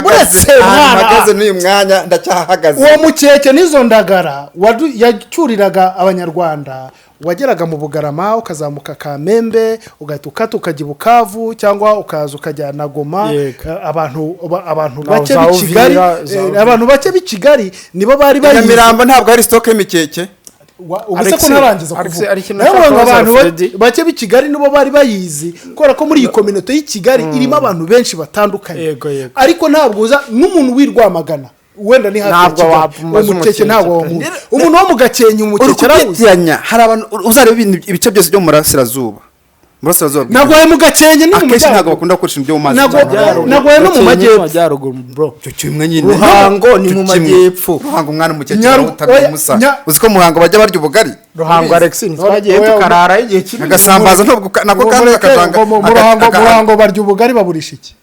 Speaker 2: uretse mpagaze n'uyu mwanya ndacyahagaze
Speaker 3: uwo mukeke n'izo ndagara yacyuriraga abanyarwanda wageraga mu Bugarama ukazamuka Kamembe ugahita ukajya Bukavu cyangwa ukaza ukajya na Goma abantu bake b'Ikigali abantu bake b'Ikigali nibo bari bayizi
Speaker 2: Mirambo ntabwo ari stock y'imikeke
Speaker 3: ubuse ko narangiza kuvuga abantu bake b'Ikigali nibo bari bayizi kubera ko muri iyi community y'Ikigali irimo abantu benshi batandukanye ariko ntabwo uza n'umuntu wirwamagana wenda ni hafi umukeke ntabwo umuntu wo mu Gakenke umukeke
Speaker 2: arawuzianya hari abantu uzareba ibice byose byo mu Burasirazuba
Speaker 3: ntabwo mu Gakenke ni mu
Speaker 2: Majyaruguru ntabwo bakunda gukoresha ibyo mu mazi
Speaker 3: ntabwo no mu
Speaker 1: Majyaruguru bro
Speaker 2: cyo kimwe nyine
Speaker 1: Ruhango ni mu Majyepfo
Speaker 2: Ruhango umwana umukeke utagira musa uziko Muhango bajya barya ubugari
Speaker 1: Ruhango Alexis twagiye tukarara igihe kimwe
Speaker 2: agasambaza ntabwo nako kandi akavanga
Speaker 3: mu Ruhango barya ubugari baburisha iki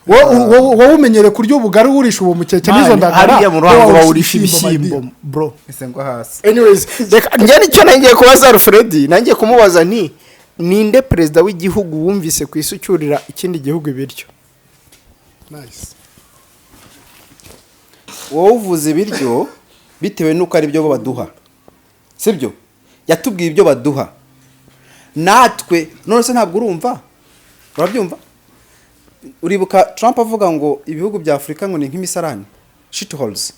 Speaker 3: wowe umenyere kurya ubugari urisha uwo mukeke n'izo ndagara
Speaker 1: hariya mu Ruhango bawurisha ibishyimbo bro
Speaker 2: isengo hasi
Speaker 1: anyways njye nicyo nangiye kubaza Alfredi nangiye kumubaza ninde perezida w'igihugu wumvise kwisucyurira ikindi gihugu ibiryo
Speaker 3: nice
Speaker 2: wowe uvuze ibiryo bitewe nuko ari byo baduha sibyo yatubwiye ibyo baduha natwe none se ntabwo urumva urabyumva uribuka Trump avuga ngo ibihugu bya Afrika ngo ni nk'imisarani shit holes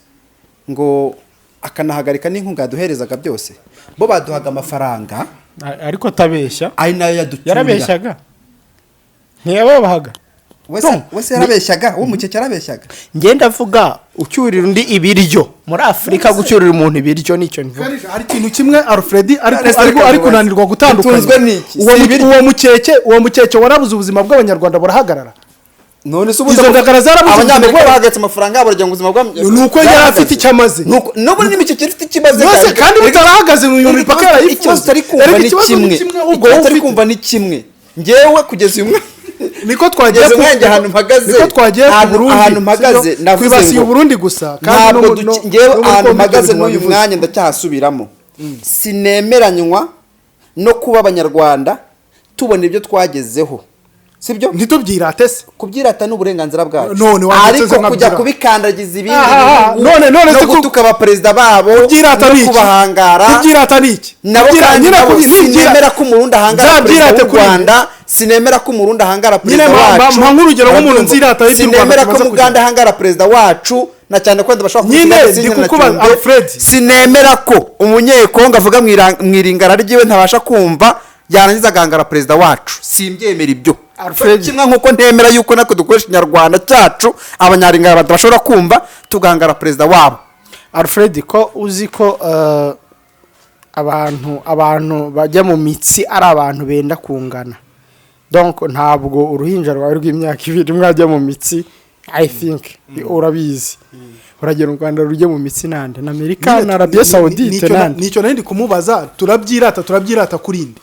Speaker 2: ngo akanahagarika n'inkunga yaduherezaga byose bo baduhaga amafaranga
Speaker 1: ariko atabeshya
Speaker 2: ari nayo yaducyurira
Speaker 1: yarabeshyaga ntiyababahaga
Speaker 2: wese yarabeshyaga uwo mukeke yarabeshyaga
Speaker 1: ngenda avuga ucyurira undi ibiryo muri Afrika gucyurira umuntu ibiryo nicyo nivuga
Speaker 3: hari ikintu kimwe Alfredi ari kunanirwa gutandukanya uwo mukeke warabuze ubuzima bw'abanyarwanda burahagarara
Speaker 2: none se
Speaker 3: izo ndagara zarabuze
Speaker 2: abanyamerika bahagaze amafaranga yabo barya ubuzima bw'abanyarwanda
Speaker 3: nuko yari afite icyamaze
Speaker 2: nuko n'imikeke ifite ikibazo
Speaker 3: yose kandi bitarahagaze mu mipaka
Speaker 2: yarayifuza atari kumva ni kimwe ngewe kugeza uyu
Speaker 3: niko twagiye
Speaker 2: ahantu mpagaze ahantu mpagaze
Speaker 3: navuze ngo Burundi gusa
Speaker 2: kandi ngewe ahantu mpagaze n'uyu mwanya ndacyahasubiramo sinemeranywa no kuba abanyarwanda tubona ibyo twagezeho sibyo
Speaker 3: ntitubyirate se
Speaker 2: kubyirata n'uburenganzira bwacu
Speaker 3: ariko
Speaker 2: kujya kubikandagiza ibindi
Speaker 3: none
Speaker 2: se gutuka abaperezida babo no kubahangara
Speaker 3: kubyirata niki
Speaker 2: nabo kandi sinemera ko umurundi ahangara perezida w'u Rwanda sinemera ko umurundi ahangara perezida wacu
Speaker 3: nk'urugero nk'umuntu nzirata
Speaker 2: sinemera ko Uganda ahangara perezida wacu na cyane ko ndabashaka sinemera ko umunyekongo avuga mwiringara ryiwe ntabasha kumva yarangiza agangara perezida wacu simbyemera ibyo kimwe nkuko ntemera yuko nako dukoresha inyarwanda cyacu abanyaringara badashobora kumva tugangara perezida wabo
Speaker 1: Alfred ko uzi ko abantu bajya mu mitsi ari abantu benda kungana donc ntabwo uruhinja rwawe rw'imyaka 2 mwajya mu mitsi I think urabizi uragera u Rwanda rujye mu mitsi nande na Amerika na Arabia Saudite nande
Speaker 3: nicyo nandi kumubaza turabyirata kurinde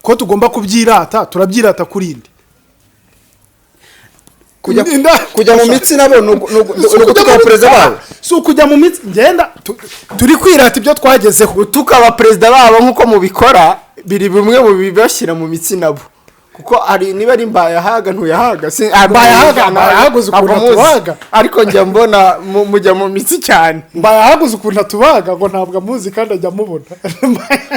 Speaker 3: ko tugomba kubyirata turabyirata kurinde
Speaker 2: kujya mu mitsi nabo nugutuka perezida babo
Speaker 3: si ukujya mu mitsi ngenda turi kwirata ibyo twagezeho
Speaker 1: gutuka aba perezida babo nkuko mubikora biri bimwe mu bibashyira mu mitsi nabo kuko ari niba ari mbayahaga ntuyahaga
Speaker 3: mbayahaga uzi ukuntu atubaga
Speaker 1: ariko njya mbona mujya mu mitsi cyane
Speaker 3: mbayahaga uzi ukuntu atubaga ngo ntabwo amuzi kandi ajya amubona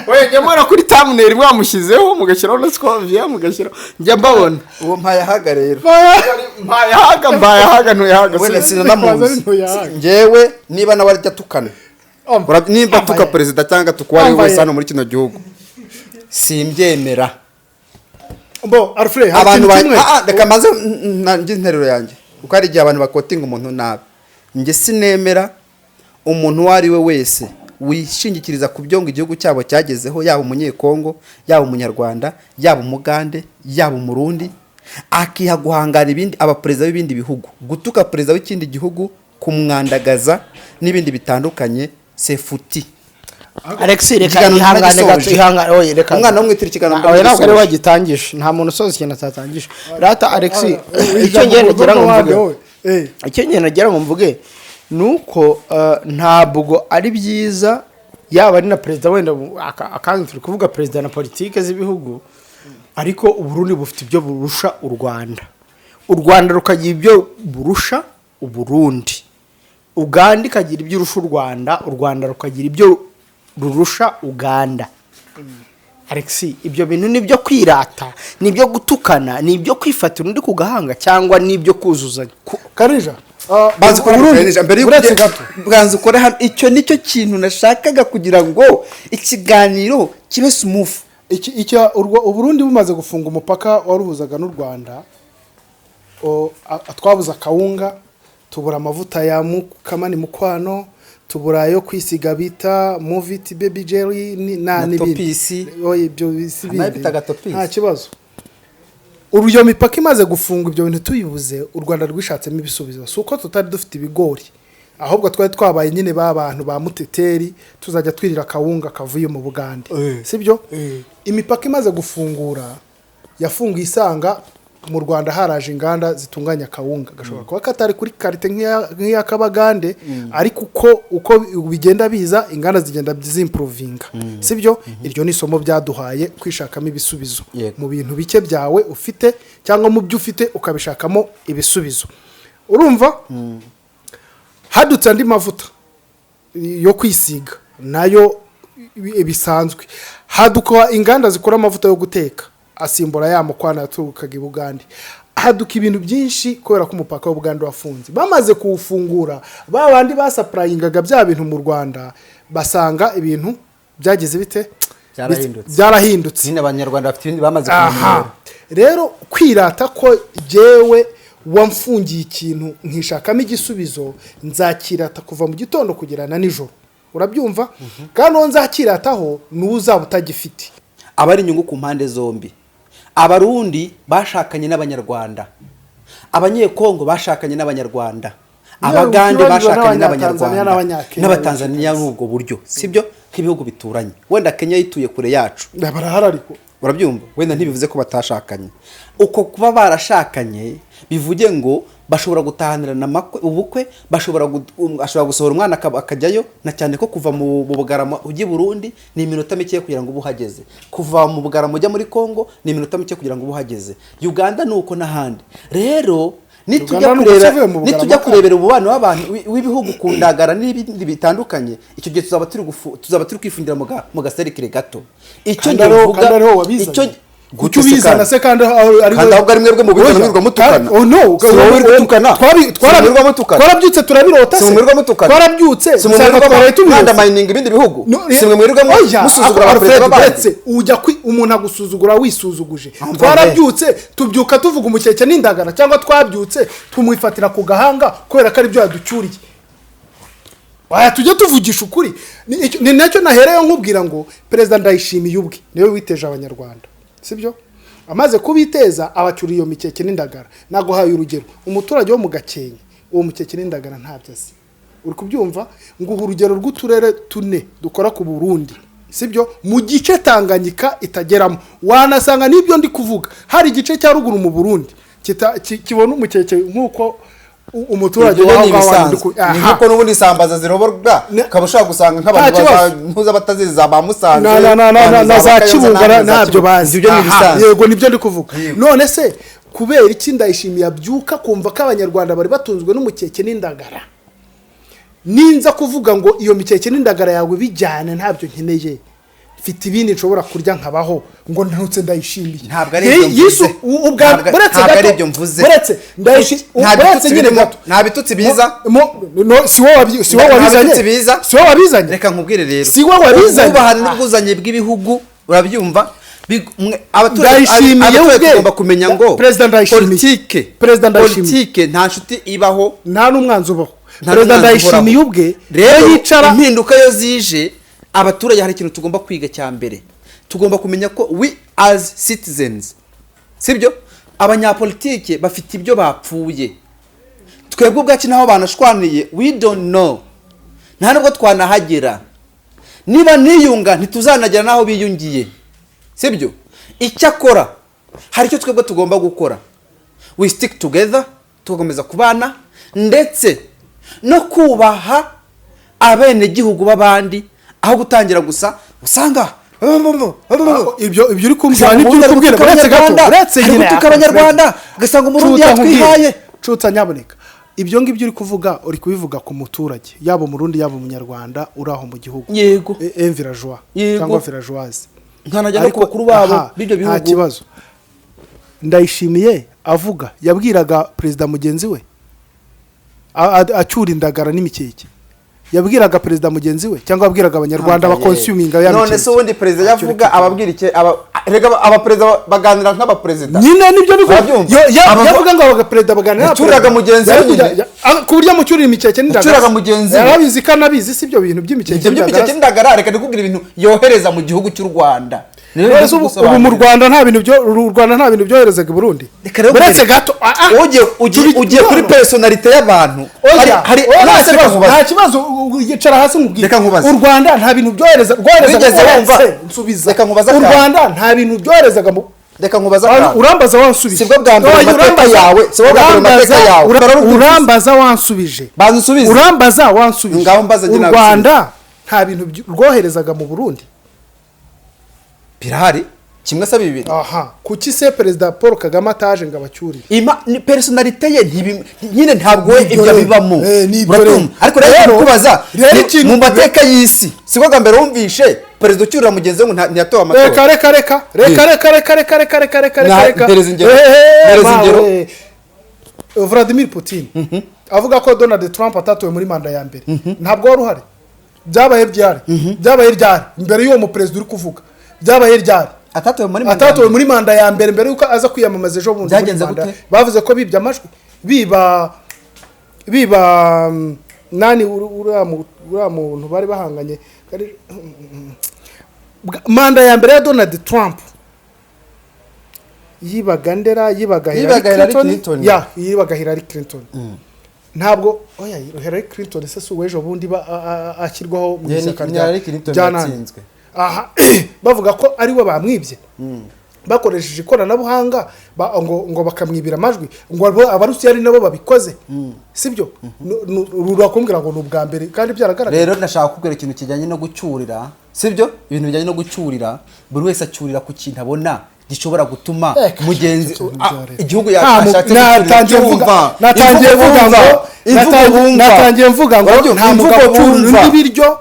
Speaker 1: we njya mbona kuri thumbnail mwamushyizeho mugashyiraho na scovia mugashyiraho njya mbabona
Speaker 2: uwo mpayahaga rero
Speaker 1: mbayahaga ntuyahaga
Speaker 2: wenda sinanamuzi njyewe niba nawe arya tukana nimba tuka perezida cyangwa tukwari wese hano muri kino gihugu simbyemera
Speaker 3: Bo Alfred
Speaker 2: abantu reka maze nanjye interero yanjye kuko hari igihe abantu bakotinga umuntu nabi njye sinemera umuntu wari we wese wishingikiriza ku byo ngo igihugu cyabo cyagezeho yaba umunyekongo yaba umunyarwanda yaba umugande yaba umurundi akiha guhangara ibindi abaperezida b'ibindi bihugu gutuka perezida w'ikindi gihugu kumwandagaza n'ibindi bitandukanye sefuti
Speaker 1: Alex reka ihangane gato ihangane reka
Speaker 2: umwana w'umwitira ikiganiro
Speaker 1: ntabwo ari wagitangije nta muntu usoza ikintu atatangije rata Alex icyo ngene nagera ngo mvuge nuko ntabwo ari byiza yaba ari na perezida wenda akantu turi kuvuga perezida na politike z'ibihugu ariko uburundi bufite ibyo burusha u Rwanda rukagira ibyo burusha uburundi Uganda ikagira ibyo urusha u Rwanda rukagira ibyo rurusha Uganda. Alex ibyo bintu nibyo kwirata nibyo gutukana nibyo kwifatira undi ku gahanga cyangwa nibyo kuzuzanya
Speaker 3: Karija
Speaker 2: bazi ko mbere y'uretse gato bwanze ukore hano icyo nicyo kintu nashakaga kugira ngo ikiganiro kibe smooth
Speaker 3: icyo Uburundi bumaze gufunga umupaka waruhuzaga n'u Rwanda twabuza akawunga tubura amavuta ya mukamani mukwano tubura yo kwisiga bita movit baby jelly na n'ibindi ibyo bisibindi nta kibazo uruyo mipaka imaze gufunga ibyo bintu tuyibuze u Rwanda rwishatsemo ibisubizo suko tutari dufite ibigori ahubwo twari twabaye nyine babantu ba muteteri tuzajya twirira akawunga kavuye mu Bugande sibyo imipaka imaze gufungura yafungiye isanga mu Rwanda haraje inganda zitunganya kawunga gashobora kuba katari kuri karite nk'iya Kabagande ariko uko bigenda biza inganda zigenda zimprovinga sibyo iryo ni somo byaduhaye kwishakamo ibisubizo mu bintu bike byawe ufite cyangwa mu byo ufite ukabishakamo ibisubizo urumva hadutse andi mavuta yo kwisiga nayo bisanzwe haduka inganda zikora amavuta yo guteka asimbura ya mukwana yaturukaga Bugande haduka ibintu byinshi kubera ko umupaka wa Bugande wafunze bamaze kuwufungura babandi basapurayingaga bya bintu mu Rwanda basanga ibintu byageze bite byarahindutse
Speaker 2: nyine abanyarwanda bafite ibindi bamaze kumenya
Speaker 3: rero kwirata ko jewe wamfungiye ikintu nkishakamo igisubizo nzakirata kuva mu gitondo kugera na nijoro urabyumva kandi nzakirataho n'uzaba utagifite
Speaker 2: abari inyungu ku mpande zombi abarundi bashakanye n'abanyarwanda abanyekongo bashakanye n'abanyarwanda abagande bashakanye n'abanyarwanda n'abatanzania n'ubwo buryo sibyo nk'ibihugu bituranye wenda Kenya yituye kure yacu
Speaker 3: barahara ariko
Speaker 2: urabyumva wenda ntibivuze ko batashakanye uko kuba barashakanye bivuge ngo bashobora gutahanirana ubukwe bashobora gusohora umwana akajyayo na cyane ko kuva mu Bugarama ujye Burundi ni iminota mike kugira ngo ubuhageze kuva mu Bugarama ujya muri Kongo ni iminota mike kugira ngo ubuhageze Uganda nuko nahandi rero nitujya kurebera ububano w'abantu w'ibihugu kundagara n'ibindi bitandukanye icyo gihe tuzaba turi kwifundira mu gaserikire gato icyo
Speaker 3: ndavuga icyo gucyubizana se kandi ari
Speaker 2: mwebwe mu bitanirwa mutukana
Speaker 3: no
Speaker 2: mutukana
Speaker 3: twarabyutse turabirota se twarabyutse
Speaker 2: kandi mining ibindi bihugu simwe mwirirwa musuzugura abaperezida babatse
Speaker 3: ujya umuntu agusuzugura wisuzuguje twarabyutse tubyuka tuvuga umukeke n'indagara cyangwa twabyutse tumwifatira ku gahanga kubera ko ari byo yaducyuriye tujye tuvugisha ukuri ni nacyo nahereye nkubwira ngo perezida ndayishimiye ubwe niwe witeje abanyarwanda sibyo amaze kubiteza abacyuriye iyo mikeke n'indagara naguhaye urugero umuturage wo mu Gakenke uwo mukeke n'indagara ntabyazi uri kubyumva ngo urugero rw'uturere tune dukora ku Burundi sibyo mu gice Tanganyika itageramo wanasanga nibyo ndi kuvuga hari igice cya ruguru mu Burundi kibona umukeke nkuko umuturage
Speaker 2: Ibyo
Speaker 3: waho
Speaker 2: ni
Speaker 3: ngaho
Speaker 2: ibisanzwe. Ni nk'uko n'ubundi isambaza ziroborwa ukaba ushobora gusanga nk'abantu batazizi za ba Musanze
Speaker 3: na za Kibungara ntabyo bazi.
Speaker 2: Ibyo ni ibisanzwe.
Speaker 3: Yego nibyo ndi kuvuga. None se kubera iki Ndayishimiye abyuka kumva ko abanyarwanda bari batunzwe n'umukeke n'indagara, ninza kuvuga ngo iyo mikeke n'indagara yawe bijyane ntabyo nkeneye, mfite ibindi nshobora kurya nkabaho, ngo ntutse Ndayishimiye.
Speaker 2: Ntabwo ari ibyo mvuze.
Speaker 3: Ntabwo
Speaker 2: ari ibyo mvuze.
Speaker 3: Buretse nyine gato.
Speaker 2: Nta bitutsi biza.
Speaker 3: Si wowe wabizanye. Si wowe wabizanye.
Speaker 2: Reka nkubwire rero.
Speaker 3: Si wowe wabizanye.
Speaker 2: Ubahana n'ubwuzanye bw'ibihugu urabyumva.
Speaker 3: Ndayishimiye ubwe
Speaker 2: tugomba kumenya ngo
Speaker 3: politike
Speaker 2: nta nshuti ibaho,
Speaker 3: nta n'umwanzi ubaho. Perezida Ndayishimiye ubwe
Speaker 2: rero
Speaker 3: yicara.
Speaker 2: Impinduka yo zije, abaturage hari ikintu tugomba kwiga cya mbere. Tugomba kumenya ko we as citizens, sibyo, abanyapolitike bafite ibyo bapfuye, twebwe ubwacu naho banashwaniye we don't know, nta nubwo twanahagera. Niba niyunga ntituzanagera naho biyungiye, sibyo. Icyakora hari icyo twebwe tugomba gukora, we stick together, tugakomeza kubana ndetse no kubaha abene gihugu babandi, aho gutangira gusa usanga
Speaker 3: ibyo uri kumbwira n'ibyo uri kumbwira. Uretse nyine
Speaker 2: abanyarwanda ugasanga umurundi yatwihaye
Speaker 3: cutsa nyaboneka. Ibyo ngibyo uri kuvuga uri kubivuga ku muturage, yaba umurundi yaba umunyarwanda uri aho mu gihugu.
Speaker 2: Yego.
Speaker 3: Envillageois cyangwa villageoise.
Speaker 2: Ntanajya no kubakuru babo b'ibyo bihugu.
Speaker 3: Nta kibazo. Ndayishimiye avuga yabwiraga perezida mugenzi we acyura indagara n'imikeke, yabwiraga perezida mugenzi we cyangwa abwiraga abanyarwanda bakonsuminga ya mikeke.
Speaker 2: None se ubundi perezida yavuga ababwira iki? Aba perezida baganira nk'abaperezida
Speaker 3: nyine nibyo niko yavuga ngo abaperezida baganira
Speaker 2: acyuraga mugenzi we
Speaker 3: ku buryo amucyurira imikeke n'indagara.
Speaker 2: Acyuraga mugenzi we
Speaker 3: yarabizi kanabizi sibyo bintu by'imikeke
Speaker 2: n'indagara. Reka ndikubwira ibintu yohereza mu gihugu cy'u Rwanda.
Speaker 3: Ubu mu Rwanda nta bintu byoherezaga i Burundi. Buretse gato
Speaker 2: ugiye kuri personality y'abantu.
Speaker 3: Nta kibazo yicara hasi nkubwira. U Rwanda nta bintu byoherezaga. Reka nkubaza. U Rwanda nta bintu byoherezaga mu.
Speaker 2: Reka nkubaza.
Speaker 3: Urambaza wansubije.
Speaker 2: Sibwo bwa mbere mateka yawe.
Speaker 3: Urambaza wansubije.
Speaker 2: Bansubize.
Speaker 3: Urambaza wansubije.
Speaker 2: Ngaho mbaza
Speaker 3: njye. U Rwanda nta bintu rwoherezaga mu Burundi.
Speaker 2: Birahari kimwe sa bibiri.
Speaker 3: Kuki se perezida Paul Kagame ataje ngo abacyurire?
Speaker 2: Ni personality ye nyine ntabwo ibyo bibamo. Ariko rero kubaza mu mateka y'isi siko ga mbere wumvishe perezida ucyurira mugenzi we ntiyatowe amatora. Reka.
Speaker 3: Vladimir Putin avuga ko Donald Trump atatowe muri manda ya mbere. Ntabwo wari uhari. Byabaye ryari mbere y'uwo mu perezida uri kuvuga. Byabaye ryari atatowe muri manda ya mbere yuko aza kwiyamamaza ejo bundi. Bavuze ko bibye amajwi biba nani uriya muntu bari bahanganye manda ya mbere ya Donald Trump yibaga Hillary Clinton. Yibaga Hillary Clinton. Ntabwo Hillary Clinton se su wejo bundi ashyirwaho mu ishyaka ryananzwe. Bavuga ko ari we bamwibye bakoresheje ikoranabuhanga ngo bakamwibira amajwi ngo abarusiya ari nabo babikoze, sibyo? Rurakumbwira ngo n'ubwa mbere kandi byaragaragaye.
Speaker 2: Rero ndashaka kubwira ikintu kijyanye no gucyurira, sibyo? Ibintu bijyanye no gucyurira, buri wese acyurira ku kintu abona gishobora gutuma mugenzi igihugu
Speaker 3: natangiye mvuga ngo nta mvugo cyurira ibiryo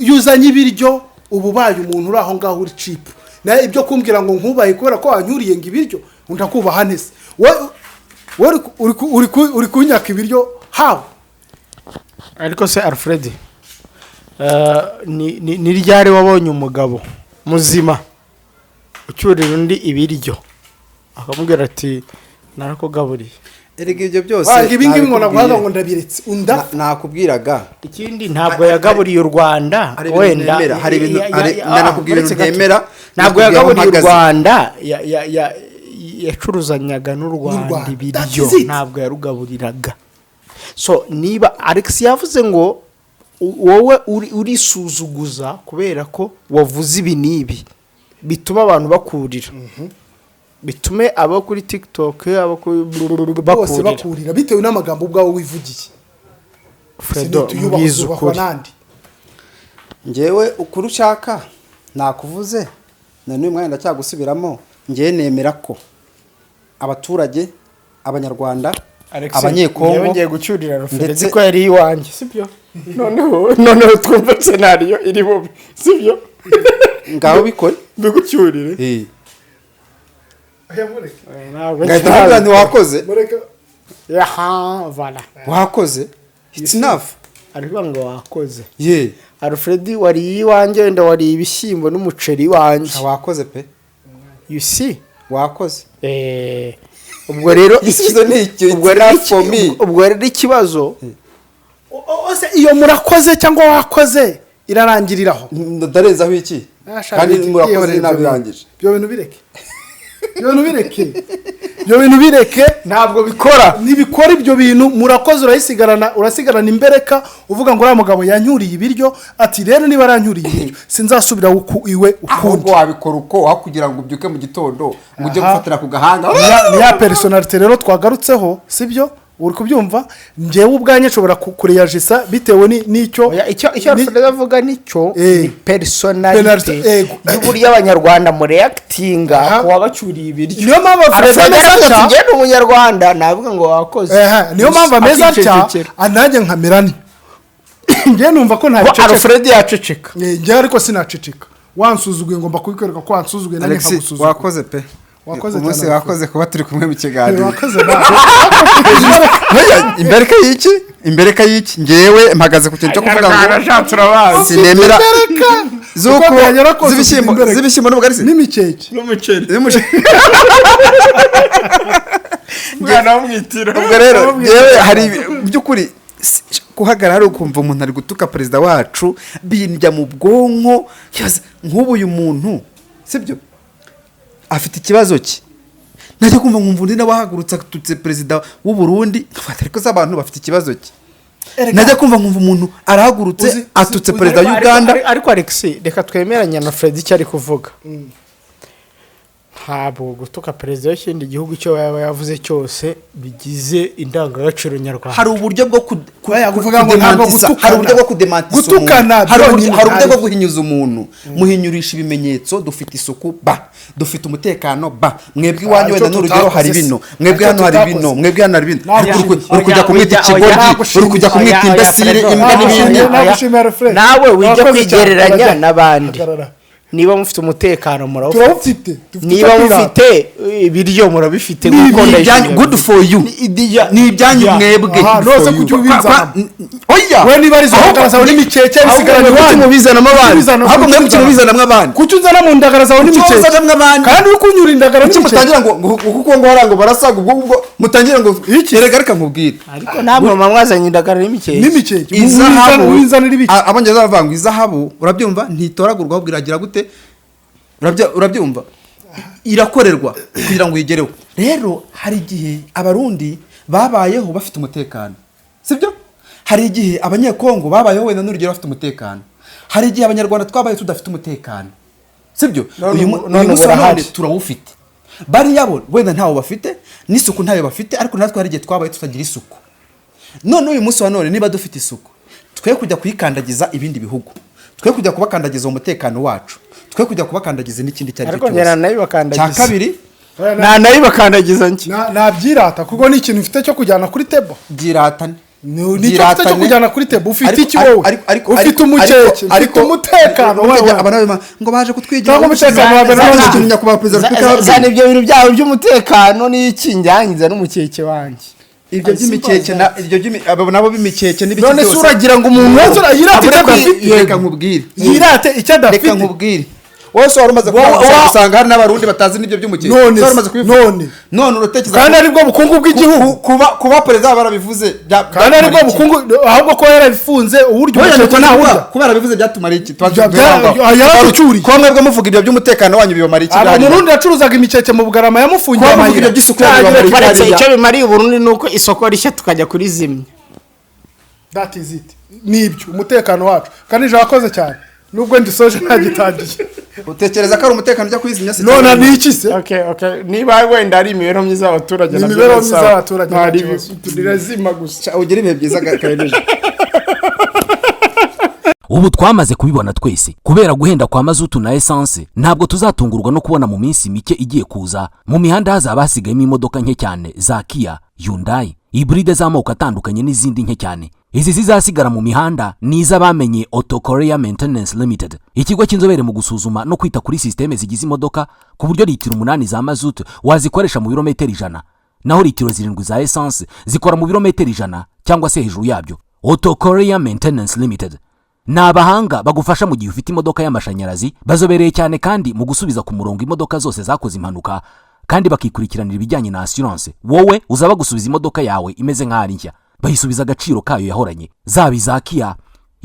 Speaker 3: yuzanye ibiryo ububaye umuntu uri aho ngaho uri cheap. Na ibyo kumbwira ngo nkubaye kubera ko wanyuriye ngo ibiryo undakubaha nese. Uri kunyaka ibiryo hawo.
Speaker 1: Ariko se Alfred ni ryari wabonye umugabo muzima ucyurira undi ibiryo akamubwira ati narakugaburiye?
Speaker 2: Erega ibyo byose
Speaker 3: ibi ngibi ngo naguhaga ngo ndabiretse
Speaker 2: nakubwiraga.
Speaker 1: Ikindi ntabwo yagaburiye u Rwanda, wenda
Speaker 2: hari ibintu nanakubwira ntemera.
Speaker 1: Ntabwo yagaburiye u Rwanda, yacuruzanyaga n'u Rwanda ibiryo, ntabwo yarugaburiraga. So niba Alex yavuze ngo wowe urisuzuguza kubera ko wavuze ibi nibi bituma abantu bakurira, bitume abo kuri TikTok abo kuri
Speaker 3: bose bakurira bitewe n'amagambo ubwawo wivugiye.
Speaker 1: Fredo mbizi ukuri
Speaker 2: njyewe ukuri ushaka nakuvuze na n'uyu mwanya ndacyagusubiramo njyewe nemera ko abaturage abanyarwanda abanyekongo
Speaker 1: ngiye gucyurira ndetse ko yari iwanjye sibyo noneho twumva scenario iri bo sibyo
Speaker 2: ngaho bikore
Speaker 1: bigucyurire
Speaker 2: ngahita wakoze
Speaker 1: voilà
Speaker 2: wakoze it's enough
Speaker 1: ariko ngo wakoze
Speaker 2: Alfred
Speaker 1: wari iwanjye wenda wari ibishyimbo n'umuceri wanjye
Speaker 2: wakoze pe
Speaker 1: you see
Speaker 2: wakoze
Speaker 1: ubwo rero
Speaker 2: ikizo ni icyo
Speaker 1: ubwo rero ikibazo
Speaker 3: iyo murakoze cyangwa wakoze irarangiriraho
Speaker 2: ndarezaho iki kandi murakoze nabirangije
Speaker 3: byo bintu bireke
Speaker 1: ntabwo bikora
Speaker 3: ntibikora ibyo bintu murakoze urasigarana imbereka uvuga ngo uriya mugabo yanyuriye ibiryo ati rero niba aranyuriye ibiryo sinzasubira iwe
Speaker 2: ukundi wabikora uko aho kugira ngo ubyuke mu gitondo ngo ujye gufatira ku gahanga
Speaker 3: ni ya personality rero twagarutseho sibyo uri kubyumva njyewe ubwanye nshobora kureyajisa bitewe n'icyo
Speaker 1: icyo ndavuga nicyo ni personality y'uburyo abanyarwanda mu reactinga kuwabacyuriye ibiryo
Speaker 3: niyo mpamvu
Speaker 1: Alfred ngende umunyarwanda navuga ngo wakoze
Speaker 3: niyo mpamvu ameza atya anajye nkamerani njye numva ko nta
Speaker 1: biceceka Alfred yaceceka
Speaker 3: njye ariko sinaceceka wansuzuguye ngomba kubikwereka ko wansuzuguye nanjye nkagusuzugura
Speaker 2: wakoze pe umunsi wakoze kuba turi kumwe mu kiganiro imbereka y'iki ngewe mpagaze ku kintu cyo kuvuga ngo sinemera z'ibishyimbo n'ubugari
Speaker 3: n'imikeke
Speaker 1: mwana w'umwitiro
Speaker 2: ubwo rero ngewe hari by'ukuri guhagarara ukumva umuntu ari gutuka perezida wacu bindya mu bwonko nk'ubu uyu muntu sibyo afite ikibazo cye najya kumva nkumva undi nawe ahagurutse atutse perezida w'u Burundi ariko z'abantu bafite ikibazo cye najya kumva nkumva umuntu arahagurutse atutse perezida wa Uganda
Speaker 1: ariko Alex reka twemeranya na Fred icyo ari kuvuga ntabwo gutuka perezida w'ikindi gihugu cyo yaba yavuze cyose bigize indangagaciro nyarwanda
Speaker 2: hari uburyo bwo
Speaker 3: kuvuga ngo ntabwo
Speaker 2: hari uburyo bwo kudemantisa
Speaker 3: gutukana
Speaker 2: hari uburyo bwo guhinyuza umuntu muhinyurisha ibimenyetso dufite isuku dufite umutekano mwebwe iwanyu wenda n'urugero hari bino mwebwe hano hari bino mwebwe hano hari bino uri kujya kumwita ikigoryi uri kujya kumwita imbesire imbwa n'ibindi
Speaker 1: nawe wijya kwigereranya n'abandi niba mufite umutekano
Speaker 3: murawufite
Speaker 1: niba mufite ibiryo murabifite
Speaker 2: good for you ni ibyanyu mwebwe
Speaker 3: nose kucyubiza oya we niba arizo ndagarazaho n'imikeke bisigara
Speaker 2: iwanyu mubizana mabandi ahubwo mwe mukino bizana abandi
Speaker 3: kucyuzana mu ndagarazaho n'imikeke kandi uri kunyura indagara n'imikeke
Speaker 2: mutangira ngo kuko ngo harango barasaga ubwo mutangira ngo yerega reka nkubwire
Speaker 1: ariko ntabwo mwazanye indagara n'imikeke
Speaker 3: izahabu winzanira ibiki
Speaker 2: abongereza bavanga izahabu urabyumva ntitoragurwa ahubwo iragira gute urabyumva irakorerwa kugira ngo yigereho rero hari igihe abarundi babayeho bafite umutekano sibyo hari igihe abanyekongo babayeho wenda n'urugero bafite umutekano hari igihe abanyarwanda twabaye tudafite umutekano sibyo uyu munsi none turawufite bari yabo wenda ntawo bafite n'isuku ntayo bafite ariko natwe hari igihe twabaye tutagira isuku none uyu munsi wa none niba dufite isuku twe kujya kuyikandagiza ibindi bihugu twe kujya kubakandagiza umutekano wacu twe kujya kubakandagiza n'ikindi cyari
Speaker 1: cyo cya
Speaker 2: kabiri
Speaker 1: nayo bakandagiza nki
Speaker 3: nabyirata kuko ni ikintu ufite cyo kujyana kuri tebo
Speaker 2: byiratane
Speaker 3: nicyo ufite cyo kujyana kuri tebo ufite iki wowe ufite umukeke ufite umutekano
Speaker 2: wowe ngo baje kutwigira
Speaker 3: umutekano wawe
Speaker 2: n'ikintu nyakubahwa perezida
Speaker 1: Afrika cyane ibyo bintu byawe by'umutekano n'iki njyangiza n'umukeke wanjye
Speaker 2: ibyo by'imikeke na ibyo nabo b'imikeke n'ibiki
Speaker 3: byose none suragira ngo umuntu wese
Speaker 2: reka nkubwire
Speaker 3: yirate icyo adafite
Speaker 2: reka nkubwire wose wari umaze gusanga hari n'abarundi batazi n'ibyo by'umukeke none urutekereza
Speaker 3: kandi aribwo bukungu bw'igihugu
Speaker 2: kuba perezida barabivuze
Speaker 3: kandi aribwo bukungu ahubwo ko yarabifunze uburyo
Speaker 2: umukeke nta burya kuba yarabivuze byatumara iki
Speaker 3: yarabicyuriye
Speaker 2: ko mwebwe muvuga ibyo by'umutekano wanyu bibamara iki
Speaker 3: umurundi yacuruzaga imikeke mu Bugarama yamufungiye
Speaker 2: amayira ibyo by'isuku bibamara iki
Speaker 1: icyo bimariye Burundi nuko isoko rishya tukajya kuri zimwe
Speaker 3: that is it nibyo umutekano wacu kandi je wakoze cyane nubwo ndisoje ntagitangiye
Speaker 2: utekereza ko ari umutekano ujya kwizimya se
Speaker 3: none ni iki se
Speaker 1: okay niba wenda ari imibereho myiza y'abaturage
Speaker 3: Ni imibereho myiza y'abaturage, nta
Speaker 1: ntari
Speaker 3: kibazo.
Speaker 1: turazima gusa
Speaker 2: ugira ibihe byiza gakereje.
Speaker 5: ubu twamaze kubibona twese kubera guhenda kwa mazutu na essence ntabwo tuzatungurwa no kubona mu minsi mike igiye kuza mu mihanda hazaba hasigayemo imodoka nke cyane za Kia, Hyundai, hybride z'amoko atandukanye n'izindi nke cyane. Izi zizasigara mu mihanda ni iz'abamenye Auto Korea Maintenance Limited, ikigo cy'inzobere mu gusuzuma no kwita kuri systeme zigize imodoka ku buryo litiro 8 za mazutu wazikoresha mu birometero 100 naho litiro 7 za essence zikora mu birometero 100 cyangwa se hejuru yabyo. Auto Korea Maintenance Limited ni abahanga bagufasha mu gihe ufite imodoka y'amashanyarazi, bazobereye cyane kandi mu gusubiza ku murongo imodoka zose zakoze impanuka kandi bakikurikiranira ibijyanye na assurance. Wowe uzaba gusubiza imodoka yawe imeze nk'ari nshya, bayisubiza agaciro kayo yahoranye, zaba iza Kia,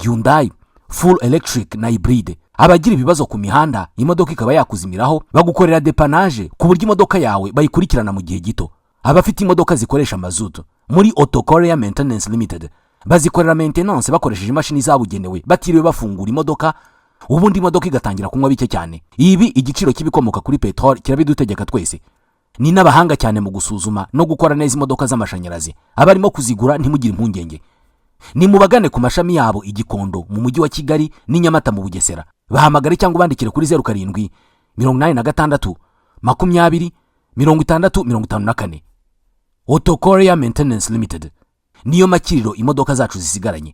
Speaker 5: Hyundai, full electric na hybride. Abagira ibibazo ku mihanda imodoka ikaba yakuzimiraho bagukorera dépannage ku buryo imodoka yawe bayikurikirana mu gihe gito. Abafite imodoka zikoresha mazutu muri Auto Korea Maintenance Limited bazikorera maintenance bakoresheje imashini zabugenewe batiriwe bafungura imodoka, ubundi imodoka igatangira kunywa bike cyane. Ibi igiciro kibikomoka kuri petrol kirabidutegeka twese. Ni n'abahanga cyane mu gusuzuma no gukora neza imodoka z'amashanyarazi. Abarimo kuzigura ntimugire impungenge, ni mubagane ku mashami yabo i Gikondo mu mujyi wa Kigali ni Nyamata mu Bugesera. Bahamagare cyangwa bandikire kuri 07 86 20 60 54. Auto Korea Maintenance Limited niyo makiriro imodoka zacu zisigaranye.